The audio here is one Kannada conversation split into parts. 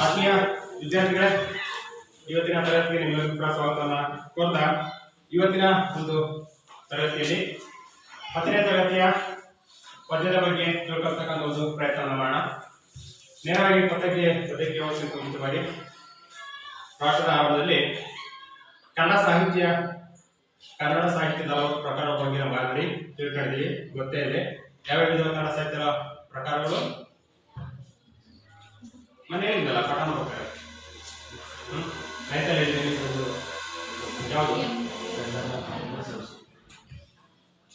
ಆತ್ಮೀಯ ವಿದ್ಯಾರ್ಥಿಗಳೇ, ಇವತ್ತಿನ ತರಗತಿಗೆ ನಿಮಗೆಲ್ಲರಿಗೂ ಸ್ವಾಗತವನ್ನು ಕೋರ್ತಾ ಇವತ್ತಿನ ಒಂದು ತರಗತಿಯಲ್ಲಿ 10ನೇ ತರಗತಿಯ ಪದ್ಯದ ಬಗ್ಗೆ ತಿಳ್ಕೊಳ್ತಕ್ಕಂಥ ಒಂದು ಪ್ರಯತ್ನ ಮಾಡೋಣ. ನೇರವಾಗಿ ಪದ್ಯಕ್ಕೆ ಹೋಗೋದಕ್ಕಿಂತ ಮುಂಚಿತವಾಗಿ ರಾಷ್ಟ್ರದ ಆವರಣದಲ್ಲಿ ಕನ್ನಡ ಸಾಹಿತ್ಯದ ಪ್ರಕಾರದ ಬಗ್ಗೆ ನಾವು ಆಲ್ರೆಡಿ ತಿಳ್ಕೊಂಡಿದ್ದೀವಿ, ಗೊತ್ತೇ ಇದೆ. ಯಾವ ವಿಧದ ಕನ್ನಡ ಸಾಹಿತ್ಯದ ಪ್ರಕಾರಗಳು ಮನೆಯಲ್ಲಿಂದಲ್ಲ ಪಾಠ ಮಾಡ್ತಾರೆ. ಯಾವುದು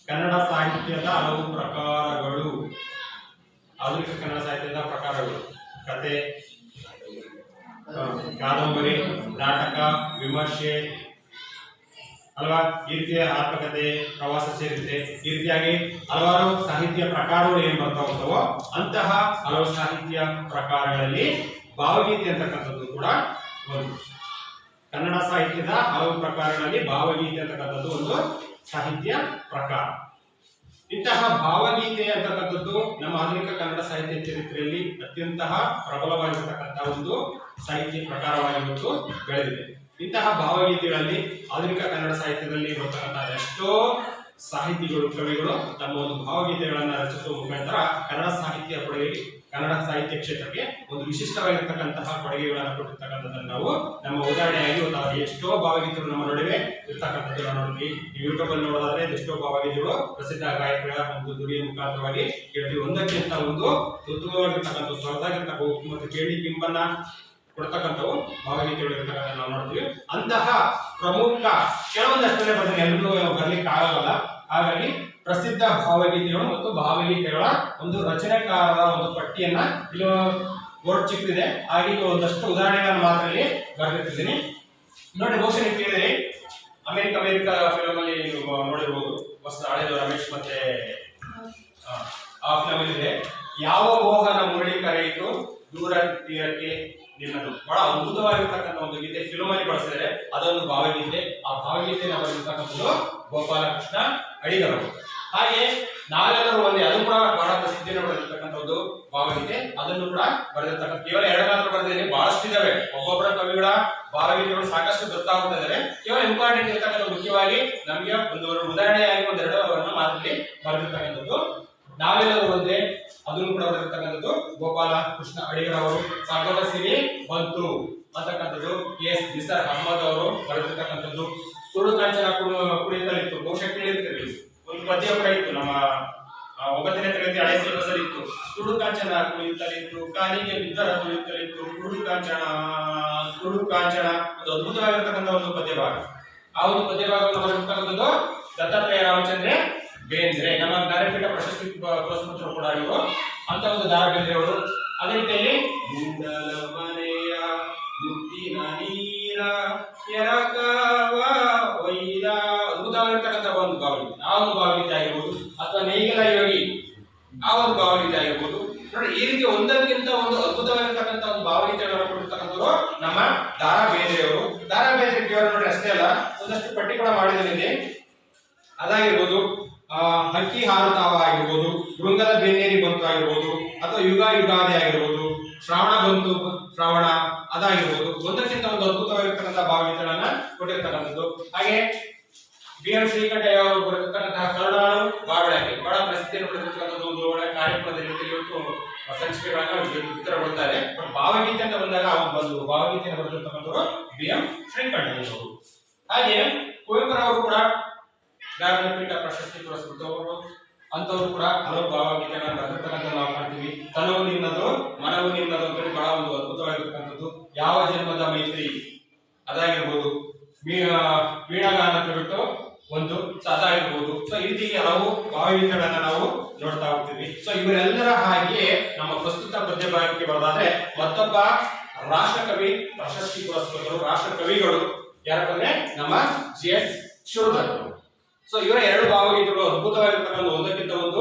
ಕನ್ನಡ ಸಾಹಿತ್ಯದ ಹಲವು ಪ್ರಕಾರಗಳು, ಆಧುನಿಕ ಕನ್ನಡ ಸಾಹಿತ್ಯದ ಪ್ರಕಾರಗಳು: ಕತೆ, ಕಾದಂಬರಿ, ನಾಟಕ, ವಿಮರ್ಶೆ ಅಲ್ವಾ, ಈ ರೀತಿಯ ಆತ್ಮಕಥೆ, ಪ್ರವಾಸ ಚರಿತ್ರೆ, ಈ ರೀತಿಯಾಗಿ ಹಲವಾರು ಸಾಹಿತ್ಯ ಪ್ರಕಾರಗಳು ಏನ್ ಬರ್ತಾ ಹೋಗ್ತಾವೋ ಅಂತಹ ಹಲವು ಸಾಹಿತ್ಯ ಪ್ರಕಾರಗಳಲ್ಲಿ ಭಾವಗೀತೆ ಅಂತಕ್ಕಂಥದ್ದು ಕೂಡ ಒಂದು. ಕನ್ನಡ ಸಾಹಿತ್ಯದ ಹಲವು ಪ್ರಕಾರಗಳಲ್ಲಿ ಭಾವಗೀತೆ ಅಂತಕ್ಕಂಥದ್ದು ಒಂದು ಸಾಹಿತ್ಯ ಪ್ರಕಾರ. ಇಂತಹ ಭಾವಗೀತೆ ಅಂತಕ್ಕಂಥದ್ದು ನಮ್ಮ ಆಧುನಿಕ ಕನ್ನಡ ಸಾಹಿತ್ಯ ಚರಿತ್ರೆಯಲ್ಲಿ ಅತ್ಯಂತ ಪ್ರಬಲವಾಗಿರತಕ್ಕಂತಹ ಒಂದು ಸಾಹಿತ್ಯ ಪ್ರಕಾರವಾಗಿ ಇವತ್ತು ಬೆಳೆದಿದೆ. ಇಂತಹ ಭಾವಗೀತೆಗಳಲ್ಲಿ ಆಧುನಿಕ ಕನ್ನಡ ಸಾಹಿತ್ಯದಲ್ಲಿ ಬರ್ತಕ್ಕಂತಹ ಎಷ್ಟೋ ಸಾಹಿತಿಗಳು, ಕವಿಗಳು ತಮ್ಮ ಒಂದು ಭಾವಗೀತೆಗಳನ್ನು ರಚಿಸುವ ಮುಖಾಂತರ ಕನ್ನಡ ಸಾಹಿತ್ಯ ಕ್ಷೇತ್ರಕ್ಕೆ ಒಂದು ವಿಶಿಷ್ಟವಾಗಿರ್ತಕ್ಕಂತಹ ಕೊಡುಗೆಗಳನ್ನು ಕೊಟ್ಟಿರ್ತಕ್ಕಂಥದ್ದನ್ನು ನಾವು ನಮ್ಮ ಉದಾಹರಣೆಯಾಗಿ ಎಷ್ಟೋ ಭಾವಗೀತೆಗಳು ನಮ್ಮ ನಡುವೆ ಇರ್ತಕ್ಕಂಥದ್ದು ನಾವು ನೋಡಿದ್ವಿ. ಯೂಟ್ಯೂಬ್ ಅಲ್ಲಿ ನೋಡೋದಾದ್ರೆ ಎಷ್ಟೋ ಭಾವಗೀತೆಗಳು ಪ್ರಸಿದ್ಧ ಗಾಯಕರ ಒಂದು ಧ್ವನಿಯ ಮುಖಾಂತರವಾಗಿ ಕೇಳ್ತೀವಿ. ಒಂದಕ್ಕಿಂತ ಒಂದು ಉತ್ತಮವಾಗಿರ್ತಕ್ಕಂಥ ಸ್ವರದಾಗಿರ್ತಕ್ಕಂಥ ಮತ್ತು ಕೇಳಿ ಕಿಂಬನ್ನ ಕೊಡ್ತಕ್ಕಂಥವು ಭಾವಗೀತೆಗಳು ಇರ್ತಕ್ಕಂಥ ನಾವು ನೋಡ್ತೀವಿ. ಅಂತಹ ಪ್ರಮುಖ ಕೆಲವೊಂದಷ್ಟೇ ಬರ್ತೀನಿ, ಎಲ್ಲರೂ ಬರ್ಲಿಕ್ಕೆ ಆಗಲ್ಲ. ಹಾಗಾಗಿ ಪ್ರಸಿದ್ಧ ಭಾವಗೀತೆಗಳು ಮತ್ತು ಭಾವಗೀತೆಗಳ ಒಂದು ರಚನೆಕಾರರ ಒಂದು ಪಟ್ಟಿಯನ್ನ ಇಲ್ಲಿ ಬೋರ್ಡ್ ಚಿಕ್ಕಿದೆ, ಹಾಗೆ ಒಂದಷ್ಟು ಉದಾಹರಣೆಗಳನ್ನು ಮಾತ್ರ ಇಲ್ಲಿ ಬರೆದಿಟ್ಟಿದ್ದೀನಿ ನೋಡಿ. ಬಹುಶಃ ನೀವು ಕೇಳಿದ್ರೆ ಅಮೆರಿಕ ಫಿಲಮ್ ಅಲ್ಲಿ ನೋಡಿರ್ಬೋದು, ಹೊಸ ಹಳೆದು ರಮೇಶ್ ಮತ್ತೆ ಆ ಫಿಲಮ್ ಇದೆ, ಯಾವ ಮೋಹನ ಮುರಳಿ ಕರೆಯಿತು ದೂರ ತೀರಕ್ಕೆ ನಿನ್ನದು. ಬಹಳ ಅದ್ಭುತವಾಗಿರ್ತಕ್ಕಂಥ ಒಂದು ಗೀತೆ ಫಿಲಮ್ ಅಲ್ಲಿ ಬಳಸಿದರೆ ಅದೊಂದು ಭಾವಗೀತೆ. ಆ ಭಾವಗೀತೆಯನ್ನು ಬರೆದಿರ್ತಕ್ಕಂಥದ್ದು ಗೋಪಾಲಕೃಷ್ಣ ಅಡಿಗರು. ಹಾಗೆ ನಾವೆಲ್ಲರೂ ಒಂದೇ, ಅದು ಕೂಡ ಬಹಳ ಪ್ರಸಿದ್ಧಿಯನ್ನು ಪಡೆದಿರ್ತಕ್ಕಂಥ ಒಂದು ಭಾವಗೀತೆ. ಅದನ್ನು ಕೂಡ ಬರೆದಿರ್ತಕ್ಕಂಥ ಕೇವಲ 2 ಮಾತ್ರ ಬರೆದಿದ್ದೀನಿ, ಬಹಳಷ್ಟು ಇದಾವೆ. ಒಬ್ಬೊಬ್ಬರ ಕವಿಗಳ ಭಾವಗೀತೆಗಳು ಸಾಕಷ್ಟು ಗೊತ್ತಾಗ್ತಾ ಇದಾವೆ. ಕೇವಲ ಇಂಪಾರ್ಟೆಂಟ್ ಇರ್ತಕ್ಕಂಥ ಮುಖ್ಯವಾಗಿ ನಮಗೆ ಒಂದು ಉದಾಹರಣೆಯಾಗಿ 1-2 ಮಾತ್ರದಲ್ಲಿ ಬರೆದಿರ್ತಕ್ಕಂಥದ್ದು ನಾವೆಲ್ಲರೂ ಒಂದೇ, ಅದನ್ನು ಕೂಡ ಬರೆದಿರ್ತಕ್ಕಂಥದ್ದು ಗೋಪಾಲ ಕೃಷ್ಣ ಅಡಿಗರವರು. ಸಾಗರ ಸಿರಿ ಬಂತು ಅಂತಕ್ಕಂಥದ್ದು ಎಸ್ ನಿಸಾರ್ ಅಹಮದ್ ಅವರು ಬರೆದಿರ್ತಕ್ಕಂಥದ್ದು. ತುಳು ಕಾಂಚನ ಕುಣಿತಲಿತ್ತು, ಬಹುಶಃ ಕೇಳಿರ್ತೀವಿ, ಒಂದು ಪದ್ಯ ಕೂಡ ಇತ್ತು, ನಮ್ಮ 9ನೇ ತರಗತಿ ಹಳೆ ಸಿಲೆಬಸ್ ಅಲ್ಲಿ ಇತ್ತು. ತುಳು ಕಾಂಚನ ಕುಣಿತಲಿತ್ತು, ಕಾಲಿಗೆ ಬಿದ್ದರ ಕುಣಿತಲಿತ್ತು, ತುಳು ಕಾಂಚನ ಒಂದು ಅದ್ಭುತವಾಗಿರ್ತಕ್ಕಂಥ ಒಂದು ಪದ್ಯ ಭಾಗ. ಆ ಒಂದು ಪದ್ಯ ಭಾಗವನ್ನು ಬರೆದಿರ್ತಕ್ಕಂಥದ್ದು ದತ್ತಾತ್ರೇಯ ರಾಮಚಂದ್ರ ಬೇಂದ್ರೆ, ನಮ್ಮ ಜ್ಞಾನಪೀಠ ಪ್ರಶಸ್ತಿ ಪುರಸ್ಕೃತರು ಕೂಡ ಆಗಿರುವ ಅಂತ ಒಂದು ದಾರ ಬೇಂದ್ರೆ ಅವರು. ಅದೇ ರೀತಿಯಲ್ಲಿ ಮನೆಯ ಮುತ್ತಿನ ನೀರ ಒಯ್ದ ಅದ್ಭುತವಾಗಿರ್ತಕ್ಕಂಥ ಒಂದು ಭಾವಗೀತೆ, ಆ ಒಂದು ಭಾವಗೀತೆ ಆಗಿರ್ಬೋದು, ಅಥವಾ ನೇಗಿಲ ಯೋಗಿ ಆ ಒಂದು ಭಾವಗೀತೆ ಆಗಿರ್ಬೋದು ನೋಡಿ. ಈ ರೀತಿ ಒಂದಕ್ಕಿಂತ ಒಂದು ಅದ್ಭುತವಾಗಿರ್ತಕ್ಕಂಥ ಒಂದು ಭಾವಗೀತೆಗಳನ್ನು ಕೊಟ್ಟಿರ್ತಕ್ಕಂಥವ್ರು ನಮ್ಮ ದಾರಾ ಬೇಂದ್ರೆ ಅವರು. ದಾರಾ ಬೇಂದ್ರೆ ಕೇವಲ ನೋಡಿ ಅಷ್ಟೇ ಅಲ್ಲ, ಒಂದಷ್ಟು ಪಟ್ಟಿ ಕೂಡ ಮಾಡಿದ್ದೀನಿ. ಅದಾಗಿರ್ಬೋದು ಹಕ್ಕಿ ಹಾರುತ್ತಾವ ಆಗಿರ್ಬೋದು, ಶೃಂಗದ ಬೆನ್ನೇರಿ ಬಂತು ಆಗಿರ್ಬೋದು, ಅಥವಾ ಯುಗಾದಿ ಆಗಿರ್ಬೋದು, ಶ್ರಾವಣ ಬಂತು ಶ್ರಾವಣ ಅದಾಗಿರ್ಬೋದು. ಒಂದಕ್ಕಿಂತ ಒಂದು ಅದ್ಭುತವಾಗಿರ್ತಕ್ಕಂಥ ಭಾವಗೀತೆಗಳನ್ನ ಕೊಟ್ಟಿರ್ತಕ್ಕಂಥದ್ದು. ಹಾಗೆ BM ಶ್ರೀಕಂಠಯ್ಯ ಅವರು ಬರೆದಿರ್ತಕ್ಕಂತಹ ಕರುಣಾಳು ಬಾಬಳಾಕೆ ಬಹಳ ಪ್ರಸಿದ್ಧಿಯನ್ನು ಪಡೆದಿರ್ತಕ್ಕಂಥದ್ದು. ಒಂದು ಒಳ್ಳೆ ಕಾರ್ಯಕ್ರಮದ ರೀತಿಯಲ್ಲಿ ಇವತ್ತು ಸಂಚಿಕೆಗಳನ್ನ ಚಿತ್ರಗೊಳ್ತಾರೆ. ಬಟ್ ಭಾವಗೀತೆ ಅಂತ ಬಂದಾಗ ಒಂದು ಭಾವಗೀತೆಯನ್ನು ಬರೆದಿರ್ತಕ್ಕಂಥವ್ರು BM ಶ್ರೀಕಂಠಯ್ಯ ಅವರು. ಹಾಗೆ ಕುವೆಂಪುರವರು ಕೂಡ ಜ್ಞಾನಪೀಠ ಪ್ರಶಸ್ತಿ ಪುರಸ್ಕೃತವರು. ಅಂತವರು ಕೂಡ ಹಲವು ಭಾವಗೀತೆಗಳನ್ನು ಬರೆದಿರ್ತಕ್ಕಂಥ ನಾವು ಕಾಣ್ತೀವಿ. ತನವು ನಿನ್ನದು ಮನವು ನಿನ್ನದು ಅಂತೇಳಿ ಬಹಳ ಒಂದು ಅದ್ಭುತವಾಗಿರ್ತಕ್ಕಂಥದ್ದು. ಯಾವ ಜನ್ಮದ ಮೈತ್ರಿ ಅದಾಗಿರ್ಬೋದು, ವೀಣಾಗಾನ ಬಿಟ್ಟು ಒಂದು ಅದಾಗಿರ್ಬೋದು. ಸೊ ಈ ರೀತಿ ಹಲವು ಭಾವಗೀತೆಗಳನ್ನ ನಾವು ನೋಡ್ತಾ ಹೋಗ್ತೀವಿ. ಸೊ ಇವರೆಲ್ಲರ ಹಾಗೆಯೇ ನಮ್ಮ ಪ್ರಸ್ತುತ ಪದ್ಯ ಭಾಗಕ್ಕೆ ಬರೋದಾದ್ರೆ ಮತ್ತೊಬ್ಬ ರಾಷ್ಟ್ರಕವಿ ಪ್ರಶಸ್ತಿ ಪುರಸ್ಕೃತರು, ರಾಷ್ಟ್ರ ಕವಿಗಳು ಯಾರಂದ್ರೆ ನಮ್ಮ GS ಶಿವರುದ್ರರು. ಸೊ ಇವರ 2 ಭಾವಗೀತೆಗಳು ಅದ್ಭುತವಾಗಿರ್ತಕ್ಕಂಥ, ಒಂದಕ್ಕಿಂತ ಒಂದು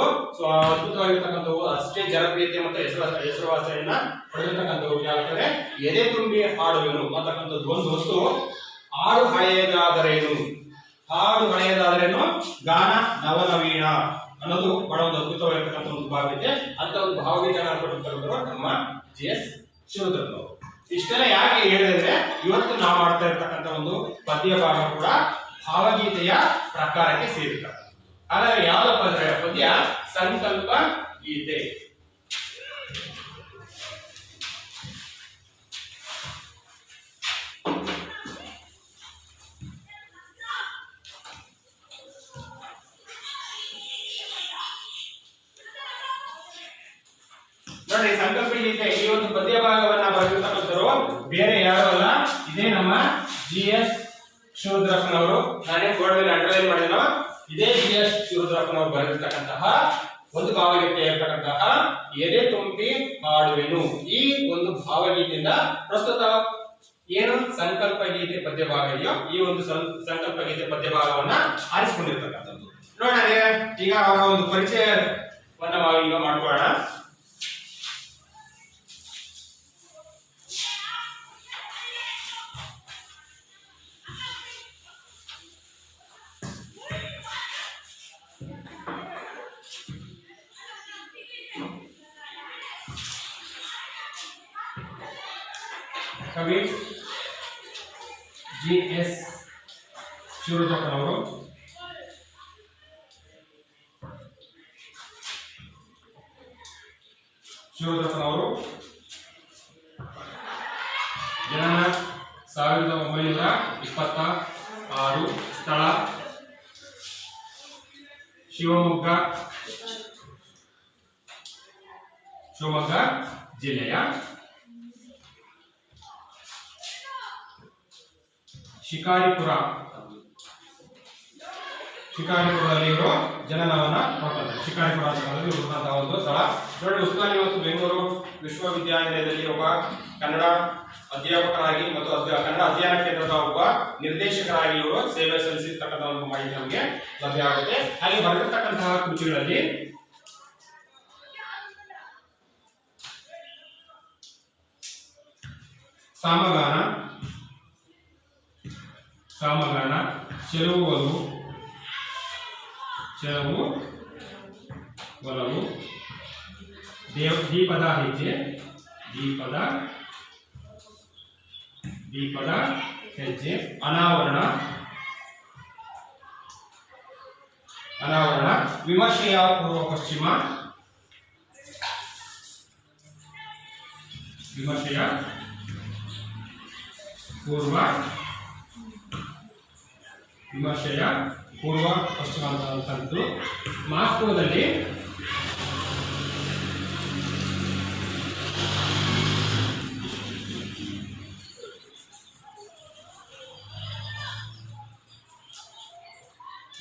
ಅದ್ಭುತವಾಗಿರ್ತಕ್ಕಂಥವು, ಅಷ್ಟೇ ಜನಪ್ರಿಯತೆ ಮತ್ತು ಹೆಸರುವಾಸಿಯನ್ನ ಪಡೆದಿರ್ತಕ್ಕಂಥವು. ಯಾಕಂದ್ರೆ ಎದೆ ತುಂಬಿ ಹಾಡುವೆನು ಅಂತಕ್ಕಂಥದ್ದು ಒಂದು ವಸ್ತು. ಆಡು ಹಳೆಯದಾದರೇನು ಹಾಡು ಹಳೆಯದಾದ್ರೇನು ಗಾನ ನವನವೀನ ಅನ್ನೋದು ಬಹಳ ಒಂದು ಅದ್ಭುತವಾಗಿರ್ತಕ್ಕಂಥ ಒಂದು ಭಾವಗೀತೆ. ಅಂತ ಒಂದು ಭಾವಗೀತೆಯನ್ನು ಕೊಟ್ಟಿರ್ತಕ್ಕಂಥವ್ರು ನಮ್ಮ GS ಶಿವರುದ್ರಪ್ಪನವರು. ಇಷ್ಟೆಲ್ಲ ಯಾಕೆ ಹೇಳಿದ್ರೆ ಇವತ್ತು ನಾವು ಮಾಡ್ತಾ ಇರ್ತಕ್ಕಂಥ ಒಂದು ಪದ್ಯ ಭಾಗ ಕೂಡ ಭಾವಗೀತೆಯ ಪ್ರಕಾರಕ್ಕೆ ಸೇರಿರ್ತಕ್ಕಂಥ. ಹಾಗಾದ್ರೆ ಯಾವ್ದಪ್ಪ ಅಂದ್ರೆ ಪದ್ಯ ಸಂಕಲ್ಪ ಗೀತೆ. ನೋಡಿ, ಸಂಕಲ್ಪ ಗೀತೆ ಈ ಒಂದು ಪದ್ಯ ಭಾಗವನ್ನ ಬರೆದಿರ್ತಕ್ಕಂಥವ್ರು ಬೇರೆ ಯಾರು ಅಲ್ಲ, ಇದೇ ನಮ್ಮ GS ಶಿವರುದ್ರಪ್ಪನವರು. ನಾನೇ ಬೋರ್ಡ್ ಮೇಲೆ ಅಂಡರ್ಲೈನ್ ಮಾಡಿದನೋ ಇದೇ GS ಶಿವರುದ್ರಪ್ಪನವರು ಬರೆದಿರ್ತಕ್ಕಂತಹ ಒಂದು ಭಾವಗೀತೆ ಇರ್ತಕ್ಕಂತಹ ಎದೆ ತುಂಬಿ ಹಾಡುವೆನು. ಈ ಒಂದು ಭಾವಗೀತೆಯಿಂದ ಪ್ರಸ್ತುತ ಏನು ಸಂಕಲ್ಪ ಗೀತೆ ಪದ್ಯ ಭಾಗ ಇದೆಯೋ ಈ ಒಂದು ಸಂಕಲ್ಪ ಗೀತೆ ಪದ್ಯ ಭಾಗವನ್ನ ಆರಿಸಿಕೊಂಡಿರ್ತಕ್ಕಂಥದ್ದು. ನೋಡೋಣ ಈಗ ಅವರ ಒಂದು ಪರಿಚಯವನ್ನ ನಾವೀಗ ಮಾಡ್ಕೊಳ್ಳೋಣ. ಕವಿ GS ಶಿವರುದ್ರಪ್ಪನವರು ಜನನ 1926, ಸ್ಥಳ ಶಿವಮೊಗ್ಗ ಜಿಲ್ಲೆಯ ಶಿಕಾರಿಪುರದಲ್ಲಿ ಇವರು ಜನನವನ್ನ ನೋಡ್ತಾರೆ. ಶಿಕಾರಿಪುರ ಅಂತಕ್ಕಂಥದ್ದು ಇರುವಂತಹ ಒಂದು ಸ್ಥಳ. ನೋಡಿ, ಉಸ್ಮಾನಿ ಮತ್ತು ಬೆಂಗಳೂರು ವಿಶ್ವವಿದ್ಯಾನಿಲಯದಲ್ಲಿ ಒಬ್ಬ ಕನ್ನಡ ಅಧ್ಯಾಪಕರಾಗಿ ಮತ್ತು ಕನ್ನಡ ಅಧ್ಯಯನ ಕೇಂದ್ರದ ಒಬ್ಬ ನಿರ್ದೇಶಕರಾಗಿ ಇವರು ಸೇವೆ ಸಲ್ಲಿಸಿರ್ತಕ್ಕಂಥ ಒಂದು ಮಾಹಿತಿ ನಮಗೆ ಲಭ್ಯ ಆಗುತ್ತೆ. ಹಾಗೆ ಬರೆದಿರ್ತಕ್ಕಂತಹ ಕೃತಿಗಳಲ್ಲಿ ಸಾಮಗಾನ, ಚೆಲುವು ಒಲವು, ದೀಪದ ಹೆಜ್ಜೆ, ಅನಾವರಣ, ವಿಮರ್ಶೆಯ ಪೂರ್ವ ಪಶ್ಚಿಮ, ಪೂರ್ವ ಪಶ್ಚಿಮ ಅಂತಕ್ಕಂಥದ್ದು. ಮಾಸ್ಕೋದಲ್ಲಿ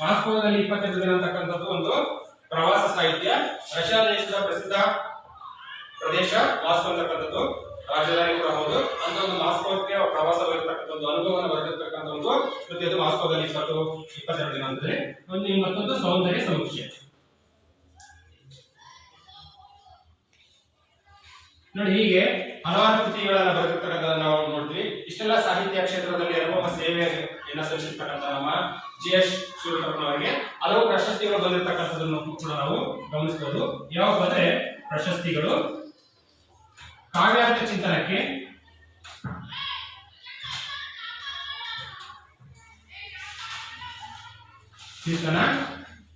ಮಾಸ್ಕೋದಲ್ಲಿ 22 ದಿನ ಅಂತಕ್ಕಂಥದ್ದು ಒಂದು ಪ್ರವಾಸ ಸಾಹಿತ್ಯ. ರಷ್ಯಾ ದೇಶದ ಪ್ರಸಿದ್ಧ ಪ್ರದೇಶ ಮಾಸ್ಕೋ ಅಂತಕ್ಕಂಥದ್ದು, ರಾಜಧಾನಿ ಕೂಡ ಹೌದು. ಅಂತ ಒಂದು ಮಾಸ್ಕೋಕ್ಕೆ ಪ್ರವಾಸವಾಗಿರ್ತಕ್ಕಂಥ ಒಂದು ಅನುಭವವನ್ನು ಬರೆದಿರ್ತಕ್ಕಂಥ ಒಂದು ಕೃತಿ ಅದು. ಮಾಸ್ಕೋದಲ್ಲಿ 22 ದಿನ ಅಂದ್ರೆ ಮತ್ತೊಂದು ಸೌಂದರ್ಯ ಸಮೀಕ್ಷೆ. ನೋಡಿ, ಹೀಗೆ ಹಲವಾರು ಕೃತಿಗಳನ್ನ ಬರೆದಿರ್ತಕ್ಕಂಥದ್ದನ್ನ ನಾವು ನೋಡ್ತೀವಿ. ಇಷ್ಟೆಲ್ಲ ಸಾಹಿತ್ಯ ಕ್ಷೇತ್ರದಲ್ಲಿ ಅನುಭವ ಸೇವೆಯನ್ನ ಸಲ್ಲಿಸಿರ್ತಕ್ಕಂಥ ನಮ್ಮ GS ಶಿವರುದ್ರಪ್ಪನವರಿಗೆ ಹಲವು ಪ್ರಶಸ್ತಿಗಳು ಬಂದಿರತಕ್ಕಂಥದ್ದನ್ನು ಕೂಡ ನಾವು ಗಮನಿಸಬಹುದು. ಯಾವ ಬಂದ್ರೆ ಪ್ರಶಸ್ತಿಗಳು: ಕಾವ್ಯಾರ್ಥ ಚಿಂತನಕ್ಕೆ,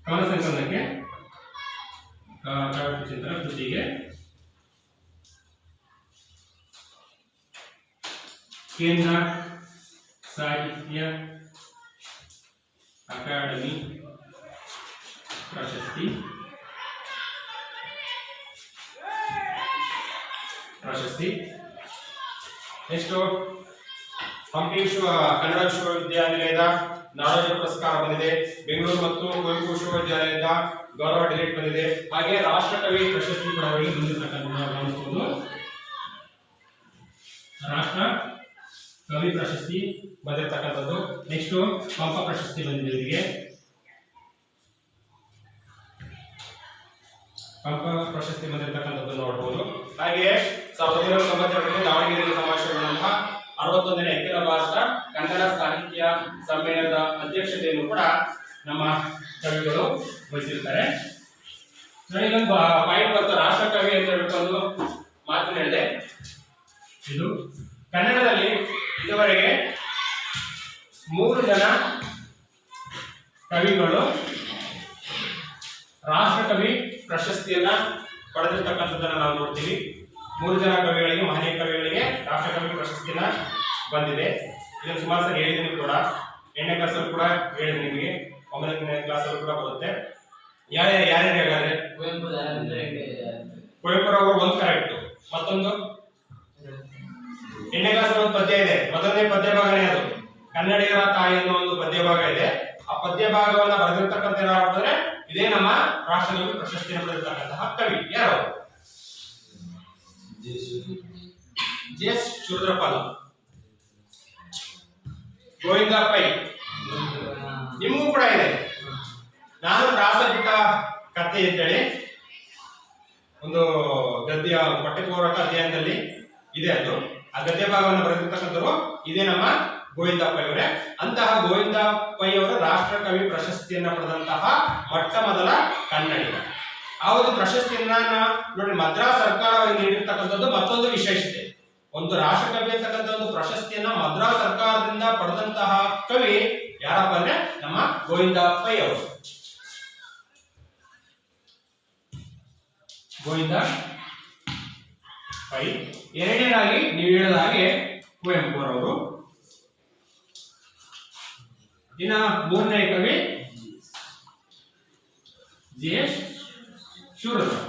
ಕವನ ಸಂಕಲನಕ್ಕೆ, ಕಾವ್ಯಾರ್ಥ ಚಿಂತನ ಕೃತಿಗೆ, ಕೇಂದ್ರ ಸಾಹಿತ್ಯ ಅಕಾಡೆಮಿ ಪ್ರಶಸ್ತಿ, ನೆಕ್ಸ್ಟ್ ಹಂಪಿ ಕನ್ನಡ ವಿಶ್ವವಿದ್ಯಾನಿಲಯದ ನಾಡೋಜ ಪುರಸ್ಕಾರ ಬಂದಿದೆ. ಬೆಂಗಳೂರು ಮತ್ತು ಕುವೆಂಪು ವಿಶ್ವವಿದ್ಯಾಲಯದ ಗೌರವ ಡಿಲೀಟ್ ಬಂದಿದೆ. ಹಾಗೆ ರಾಷ್ಟ್ರಕವಿ ಪ್ರಶಸ್ತಿ ಕೂಡ ಅವರಿಗೆ ಬಂದಿರತಕ್ಕಂಥ ಗಮನಿಸಬಹುದು. ರಾಷ್ಟ್ರ ಕವಿ ಪ್ರಶಸ್ತಿ ಬಂದಿರತಕ್ಕಂಥದ್ದು. ನೆಕ್ಸ್ಟ್ ಪಂಪ ಪ್ರಶಸ್ತಿ ಬಂದಿದೆ ಇವರಿಗೆ. ಪಂಪ ಪ್ರಶಸ್ತಿ ಬಂದಿರತಕ್ಕಂಥದ್ದು ನೋಡಬಹುದು. ಹಾಗೆ 1992ರಲ್ಲಿ ದಾವಣಗೆರೆಯಲ್ಲಿ ಸಮಾವೇಶಗೊಂಡಂತಹ 61ನೇ ಅಖಿಲ ಭಾರತ ಕನ್ನಡ ಸಾಹಿತ್ಯ ಸಮ್ಮೇಳನದ ಅಧ್ಯಕ್ಷತೆಯನ್ನು ಕೂಡ ನಮ್ಮ ಕವಿಗಳು ವಹಿಸಿರ್ತಾರೆ. ಇನ್ನೊಂದು ಪಾಯಿಂಟ್ ಬಂತು, ರಾಷ್ಟ್ರಕವಿ ಅಂತ ಹೇಳ್ಬಿಟ್ಟು ಒಂದು ಮಾತು ಹೇಳಿದೆ. ಇದು ಕನ್ನಡದಲ್ಲಿ ಇದುವರೆಗೆ 3 ಜನ ಕವಿಗಳು ರಾಷ್ಟ್ರಕವಿ ಪ್ರಶಸ್ತಿಯನ್ನ ಪಡೆದಿರ್ತಕ್ಕಂಥದ್ದನ್ನ ನಾವು ನೋಡ್ತೀವಿ. 3 ಜನ ಕವಿಗಳಿಗೆ, ಮಹನೀಯ ಕವಿಗಳಿಗೆ ರಾಷ್ಟ್ರಕವಿ ಪ್ರಶಸ್ತಿಯನ್ನ ಬಂದಿದೆ. ಇದನ್ನು ಸುಮಾರು ಸರಿ ಹೇಳಿದ್ದೀನಿ ಕೂಡ, 8ನೇ ಕ್ಲಾಸಲ್ಲಿ ಕೂಡ ಹೇಳಿದೆ ನಿಮಗೆ, 9ನೇ ಕ್ಲಾಸಲ್ಲಿ ಕೂಡ ಬರುತ್ತೆ. ಯಾರ್ಯಾರು ಹೇಗಾದ್ರೆ ಕುವೆಂಪುರವರು ಒಂದು ಕರೆಕ್ಟ್, ಮತ್ತೊಂದು 8ನೇ ಕ್ಲಾಸ್ ಒಂದು ಪದ್ಯ ಇದೆ, ಮೊದಲನೇ ಪದ್ಯ ಭಾಗನೇ ಅದು ಕನ್ನಡಿಗರ ತಾಯಿ ಅನ್ನೋ ಒಂದು ಪದ್ಯ ಭಾಗ ಇದೆ. ಆ ಪದ್ಯ ಭಾಗವನ್ನ ಬರೆದಿರ್ತಕ್ಕಂಥ ಯಾರು, ಇದೇ ನಮ್ಮ ರಾಷ್ಟ್ರಕವಿ ಪ್ರಶಸ್ತಿಯನ್ನು ಪಡೆದಿರ್ತಕ್ಕಂತಹ ಕವಿ ಯಾರು? ಜೆ.ಎಸ್. ಶಿವರುದ್ರಪ್ಪ, ಗೋವಿಂದ ಪೈ. ನಿಮಗೂ ಕೂಡ ಇದೆ. ನಾನು ಪ್ರಾಸ ಬಿಟ್ಟ ಕಥೆ ಅಂತೇಳಿ ಒಂದು ಗದ್ಯ ಪಠ್ಯಪೂರ್ವಕ ಅಧ್ಯಯನದಲ್ಲಿ ಇದೆ. ಅದು ಆ ಗದ್ಯ ಭಾಗವನ್ನು ಬರೆದಿರ್ತಕ್ಕಂಥವ್ರು ಇದೇ ನಮ್ಮ ಗೋವಿಂದ ಪೈ ಅವರೇ. ಅಂತಹ ಗೋವಿಂದ ಪೈ ಅವರು ರಾಷ್ಟ್ರಕವಿ ಪ್ರಶಸ್ತಿಯನ್ನ ಪಡೆದಂತಹ ಮೊಟ್ಟ ಮೊದಲ ಕನ್ನಡಿಗ. ಆ ಒಂದು ಪ್ರಶಸ್ತಿಯನ್ನ ನೋಡಿ, ಮದ್ರಾಸ್ ಸರ್ಕಾರ ಅವರಿಗೆ ನೀಡಿರ್ತಕ್ಕಂಥದ್ದು ಮತ್ತೊಂದು ವಿಶೇಷತೆ. ಒಂದು ರಾಷ್ಟ್ರಕವಿ ಅಂತಕ್ಕಂಥ ಒಂದು ಪ್ರಶಸ್ತಿಯನ್ನ ಮದ್ರಾಸ್ ಸರ್ಕಾರದಿಂದ ಪಡೆದಂತಹ ಕವಿ ಯಾರಪ್ಪ ಅಂದ್ರೆ ನಮ್ಮ ಗೋವಿಂದ ಪೈ ಅವರು. ಗೋವಿಂದ ಪೈ. ಎರಡನೇದಾಗಿ ನೀವು ಹೇಳಿದ ಹಾಗೆ ಕುವೆಂಪುರವರು. ಇನ್ನ 3ನೇ ಕವಿ ಜೆ.ಎಸ್. ಶಿವರುದ್ರಪ್ಪ.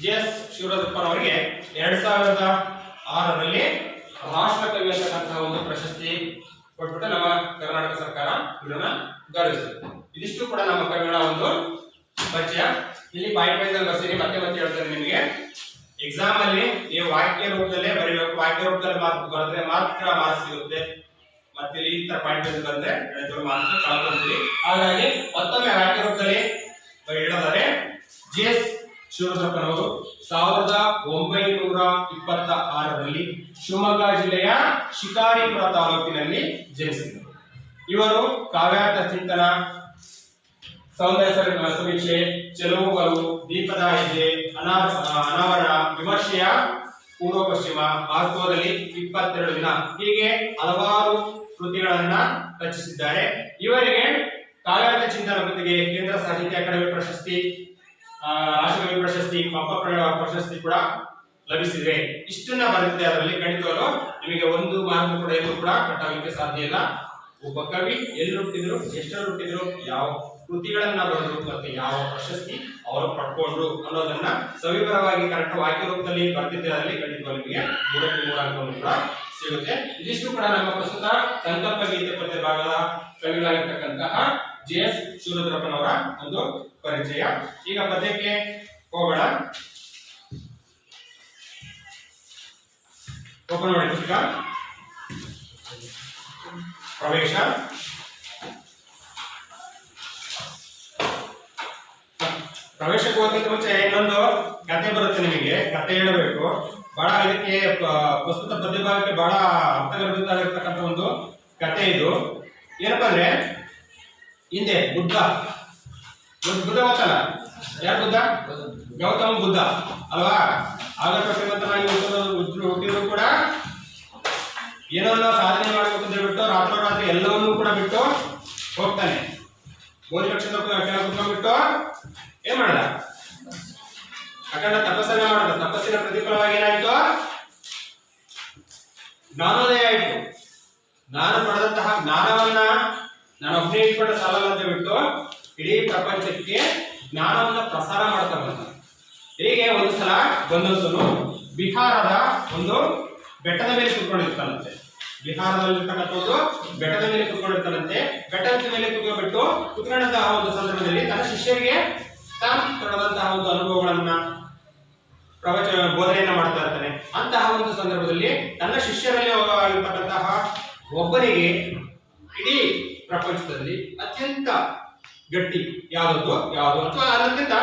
ಜೆ.ಎಸ್. ಶಿವರುದ್ರಪ್ಪನವರಿಗೆ 2006ರಲ್ಲಿ ರಾಷ್ಟ್ರಕವಿ ಅಂತಕ್ಕಂತಹ ಒಂದು ಪ್ರಶಸ್ತಿ ಕೊಟ್ಬಿಟ್ಟು ನಮ್ಮ ಕರ್ನಾಟಕ ಸರ್ಕಾರ ಇವರನ್ನ ಗೌರವಿಸುತ್ತೆ. ಇದಿಷ್ಟು ಕೂಡ ನಮ್ಮ ಕವಿಗಳ ಒಂದು ಪರಿಚಯ. ಇಲ್ಲಿ ಪಾಯಿಂಟ್ ವೈಸ್ ಬರ್ತೀನಿ, ಮತ್ತೆ ಹೇಳ್ತೇನೆ ನಿಮಗೆ. ಎಕ್ಸಾಮ್ ಅಲ್ಲಿ ನೀವು ವಾಕ್ಯ ರೂಪದಲ್ಲೇ ಬರೀಬೇಕು. ವಾಕ್ಯ ರೂಪದಲ್ಲಿ ಬರೆದ್ರೆ ಮಾತ್ರ ಮಾರ್ಕ್ಸ್ ಸಿಗುತ್ತೆ. ಮತ್ತೆ ಈ ತರ ಪಾಯಿಂಟ್ ವೈಸ್ ಬಂದ್ರೆ ಮಾರ್ಕ್ಸ್ ಕಳ್ಕೊಂತೀವಿ. ಹಾಗಾಗಿ ಮತ್ತೊಮ್ಮೆ ವಾಕ್ಯ ರೂಪದಲ್ಲಿ ಹೇಳಿದರೆ ಜೆ.ಎಸ್. ಶಿವರುದ್ರಪ್ಪನವರು 1926ರಲ್ಲಿ ಶಿವಮೊಗ್ಗ ಜಿಲ್ಲೆಯ ಶಿಕಾರಿಪುರ ತಾಲೂಕಿನಲ್ಲಿ ಜನಿಸಿದರು. ಇವರು ಕಾವ್ಯಾರ್ಥ ಚಿಂತನ, ಸೌಂದರ್ಯ ಸಮೀಕ್ಷೆ, ಚೆಲುವುಗಳು, ದೀಪದ ಹೆಜ್ಜೆ, ಅನಾವರಣ, ವಿಮರ್ಶೆಯ ಪೂರ್ವ ಪಶ್ಚಿಮ, ವಾಸ್ತವದಲ್ಲಿ 22 ದಿನ, ಹೀಗೆ ಹಲವಾರು ಕೃತಿಗಳನ್ನ ರಚಿಸಿದ್ದಾರೆ. ಇವರಿಗೆ ಕಾವ್ಯಾರ್ಥ ಚಿಂತನ ಕೃತಿಗೆ ಕೇಂದ್ರ ಸಾಹಿತ್ಯ ಅಕಾಡೆಮಿ ಪ್ರಶಸ್ತಿ, ರಾಷ್ಟ್ರಕವಿ ಪ್ರಶಸ್ತಿ, ಪಂಪ ಪ್ರಶಸ್ತಿ ಕೂಡ ಲಭಿಸಿದೆ. ಇಷ್ಟನ್ನ ಬರುತ್ತೆ. ಅದರಲ್ಲಿ ಖಂಡಿತವಾಗಲೂ ನಿಮಗೆ 1 ಮಾರ್ಕ್ ಕೂಡ ಎಲ್ಲೂ ಕೂಡ ಕಟ್ಟಾಗಲಿಕ್ಕೆ ಸಾಧ್ಯ ಇಲ್ಲ. ಒಬ್ಬ ಕವಿ ಎಲ್ಲಿ ಹುಟ್ಟಿದ್ರು, ಎಷ್ಟರಲ್ಲಿ ಹುಟ್ಟಿದ್ರು, ಯಾವ ಕೃತಿಗಳನ್ನ ಬರೆದ್ರು, ಮತ್ತೆ ಯಾವ ಪ್ರಶಸ್ತಿ ಅವರು ಪಡ್ಕೊಂಡ್ರು ಅನ್ನೋದನ್ನ ಸವಿವರವಾಗಿ ಕರೆಕ್ಟ್ ವಾಕ್ಯ ರೂಪದಲ್ಲಿ ಬರ್ತಿದ್ದರಲ್ಲಿ ಖಂಡಿತವಾಗ್ಲೂ ನಿಮಗೆ 3 ಅಂಕವನ್ನು ಕೂಡ ಸಿಗುತ್ತೆ. ಇದಿಷ್ಟು ಕೂಡ ನಮ್ಮ ಪ್ರಸ್ತುತ ಸಂಕಲ್ಪ ಗೀತೆ ಪದ್ಯ ಭಾಗದ ಕವಿಗಳಾಗಿರ್ತಕ್ಕಂತಹ ಜೆ.ಎಸ್. ಶಿವರುದ್ರಪ್ಪನವರ ಒಂದು ಪರಿಚಯ. ಈಗ ಪದ್ಯಕ್ಕೆ ಹೋಗೋಣ. ಓಪನ್ ಮಾಡಿ ಪುಸ್ತಕ. ಪ್ರವೇಶ. ಪ್ರವೇಶಕ್ಕೆ ಹೋಗೋದಕ್ಕಿಂತ ಮುಂಚೆ ಇನ್ನೊಂದು ಕತೆ ಬರುತ್ತೆ ನಿಮಗೆ. ಕತೆ ಹೇಳಬೇಕು. ಬಹಳ ಇದಕ್ಕೆ ಪ್ರಸ್ತುತ ಪದ್ಯ ಭಾಗಕ್ಕೆ ಬಹಳ ಅರ್ಥಗರ್ಭಿತವಾಗಿರ್ತಕ್ಕಂಥ ಒಂದು ಕತೆ ಇದು. ಏನಪ್ಪಾ ಅಂದ್ರೆ, ಹಿಂದೆ ಬುದ್ಧ ಗೊತ್ತಲ್ಲ, ಯಾರು ಬುದ್ಧ? ಗೌತಮ ಬುದ್ಧ ಅಲ್ವಾ? ಆಗಸ್ಟ್ ಶ್ರೀಮಂತನಾಗಿ ಹುಟ್ಟಿದ್ರು ಕೂಡ ಏನೋ ಸಾಧನೆ ಮಾಡಬೇಕು ಅಂತ ಹೇಳ್ಬಿಟ್ಟು ರಾತ್ರೋರಾತ್ರಿ ಎಲ್ಲವನ್ನೂ ಕೂಡ ಬಿಟ್ಟು ಹೋಗ್ತಾನೆ. 3 ಲಕ್ಷದ ಬಿಟ್ಟು ಏನ್ ಮಾಡದ? ಅಖಂಡ ತಪಸ್ಸನ್ನ ಮಾಡದ. ತಪಸ್ಸಿನ ಪ್ರತಿಫಲವಾಗಿ ಏನಾಯ್ತು? ಜ್ಞಾನೋದಯ ಆಯ್ತು. ನಾನು ಪಡೆದಂತಹ ಜ್ಞಾನವನ್ನ ನಾನು ಒಬ್ಬನೇ ಇಟ್ಕೊಂಡ ಸಾಲಲ್ಲ ಅಂತ ಬಿಟ್ಟು ಇಡೀ ಪ್ರಪಂಚಕ್ಕೆ ಜ್ಞಾನವನ್ನ ಪ್ರಸಾರ ಮಾಡ್ತಾ ಬಂದ. ಹೀಗೆ ಒಂದು ಸಲ ಬಂದವನು ಬಿಹಾರದ ಒಂದು ಬೆಟ್ಟದ ಮೇಲೆ ಕುತ್ಕೊಂಡಿರ್ತಾನಂತೆ. ಬಿಹಾರದಲ್ಲಿರ್ತಕ್ಕಂಥ ಒಂದು ಬೆಟ್ಟದ ಮೇಲೆ ಕುತ್ಕೊಂಡಿರ್ತಾನಂತೆ. ಬೆಟ್ಟದ ಮೇಲೆ ಕುತ್ಕೊಂಡಂತಹ ಒಂದು ಸಂದರ್ಭದಲ್ಲಿ ತನ್ನ ಶಿಷ್ಯರಿಗೆ ತಾನು ಪಡೆದಂತಹ ಒಂದು ಅನುಭವಗಳನ್ನ ಬೋಧನೆಯನ್ನ ಮಾಡ್ತಾ ಇರ್ತಾನೆ. ಅಂತಹ ಒಂದು ಸಂದರ್ಭದಲ್ಲಿ ತನ್ನ ಶಿಷ್ಯರಲ್ಲಿ ಇರ್ತಕ್ಕಂತಹ ಒಬ್ಬನಿಗೆ ಇಡೀ ಪ್ರಪಂಚದಲ್ಲಿ ಅತ್ಯಂತ ಗಟ್ಟಿ ಯಾವುದು ಅಥವಾ ಅದಕ್ಕಿಂತ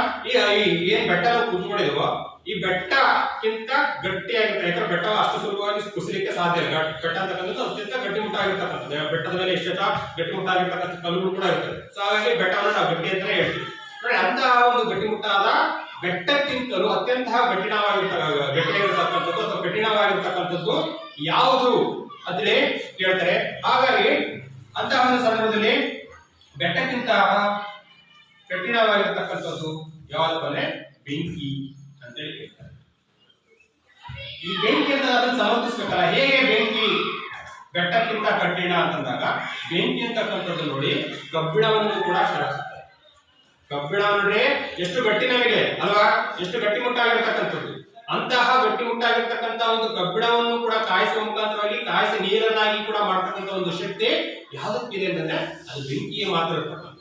ಏನ್ ಬೆಟ್ಟ ಕೂತ್ಕೊಂಡಿದೆವೋ ಈ ಬೆಟ್ಟಕ್ಕಿಂತ ಗಟ್ಟಿಯಾಗಿರುತ್ತೆ. ಯಾಕಂದ್ರೆ ಬೆಟ್ಟ ಅಷ್ಟು ಸುಲಭವಾಗಿ ಕುಸಿಲಿಕ್ಕೆ ಸಾಧ್ಯ ಇಲ್ಲ. ಬೆಟ್ಟ ಅಂತಕ್ಕಂಥದ್ದು ಅತ್ಯಂತ ಗಟ್ಟಿಮುಟ್ಟಾಗಿರ್ತಕ್ಕಂಥದ್ದು. ಬೆಟ್ಟದ ಮೇಲೆ ಎಷ್ಟೆಷ್ಟ ಗಟ್ಟಿಮುಟ್ಟಾಗಿರ್ತಕ್ಕಂಥ ಕಲ್ಲುಗಳು ಕೂಡ ಇರ್ತದೆ. ಸೊ ಹಾಗಾಗಿ ಬೆಟ್ಟವನ್ನು ನಾವು ಗಟ್ಟಿ ಅಂತಾನೆ ಹೇಳ್ತೀವಿ ನೋಡಿ. ಅಂತಹ ಒಂದು ಗಟ್ಟಿಮುಟ್ಟಾದ ಬೆಟ್ಟಕ್ಕಿಂತಲೂ ಅತ್ಯಂತ ಗಟ್ಟಿಯಾಗಿರ್ತಕ್ಕಂಥದ್ದು ಅಥವಾ ಕಠಿಣವಾಗಿರ್ತಕ್ಕಂಥದ್ದು ಯಾವುದು ಅಂತೇಳಿ ಹೇಳ್ತಾರೆ. ಹಾಗಾಗಿ ಅಂತಹ ಒಂದು ಸಂದರ್ಭದಲ್ಲಿ ಬೆಟ್ಟಕ್ಕಿಂತ ಕಠಿಣವಾಗಿರ್ತಕ್ಕಂಥದ್ದು ಯಾವ್ದಪ್ಪ ಅಂದ್ರೆ ಬೆಂಕಿ ಅಂತೇಳಿ ಹೇಳ್ತಾರೆ. ಈ ಬೆಂಕಿ ಅಂತ ಅದನ್ನು ಸಮರ್ಥಿಸ್ಬೇಕಲ್ಲ. ಹೇಗೆ ಬೆಂಕಿ ಬೆಟ್ಟಕ್ಕಿಂತ ಕಠಿಣ ಅಂತಂದಾಗ ಬೆಂಕಿ ಅಂತಕ್ಕಂಥದ್ದು ನೋಡಿ ಕಬ್ಬಿಣವನ್ನು ಕೂಡ ಕರಗಿಸುತ್ತೆ. ಕಬ್ಬಿಣ ಅಂದ್ರೆ ಎಷ್ಟು ಗಟ್ಟಿ ನಮಗೆ ಅಲ್ವಾ, ಎಷ್ಟು ಗಟ್ಟಿಮುಟ್ಟಾಗಿರ್ತಕ್ಕಂಥದ್ದು. ಅಂತಹ ಗಟ್ಟಿಮುಟ್ಟಾಗಿರ್ತಕ್ಕಂಥ ಒಂದು ಕಬ್ಬಿಣವನ್ನು ಕೂಡ ಕಾಯಿಸುವ ಮುಖಾಂತರವಾಗಿ ಕಾಯಿಸಿ ನೀರನ್ನಾಗಿ ಕೂಡ ಮಾಡ್ತಕ್ಕಂಥ ಒಂದು ಶಕ್ತಿ ಯಾವುದಕ್ಕಿದೆ ಅಂತಂದ್ರೆ ಅದು ಬೆಂಕಿಗೆ ಮಾತ್ರ ಇರ್ತಕ್ಕಂಥ.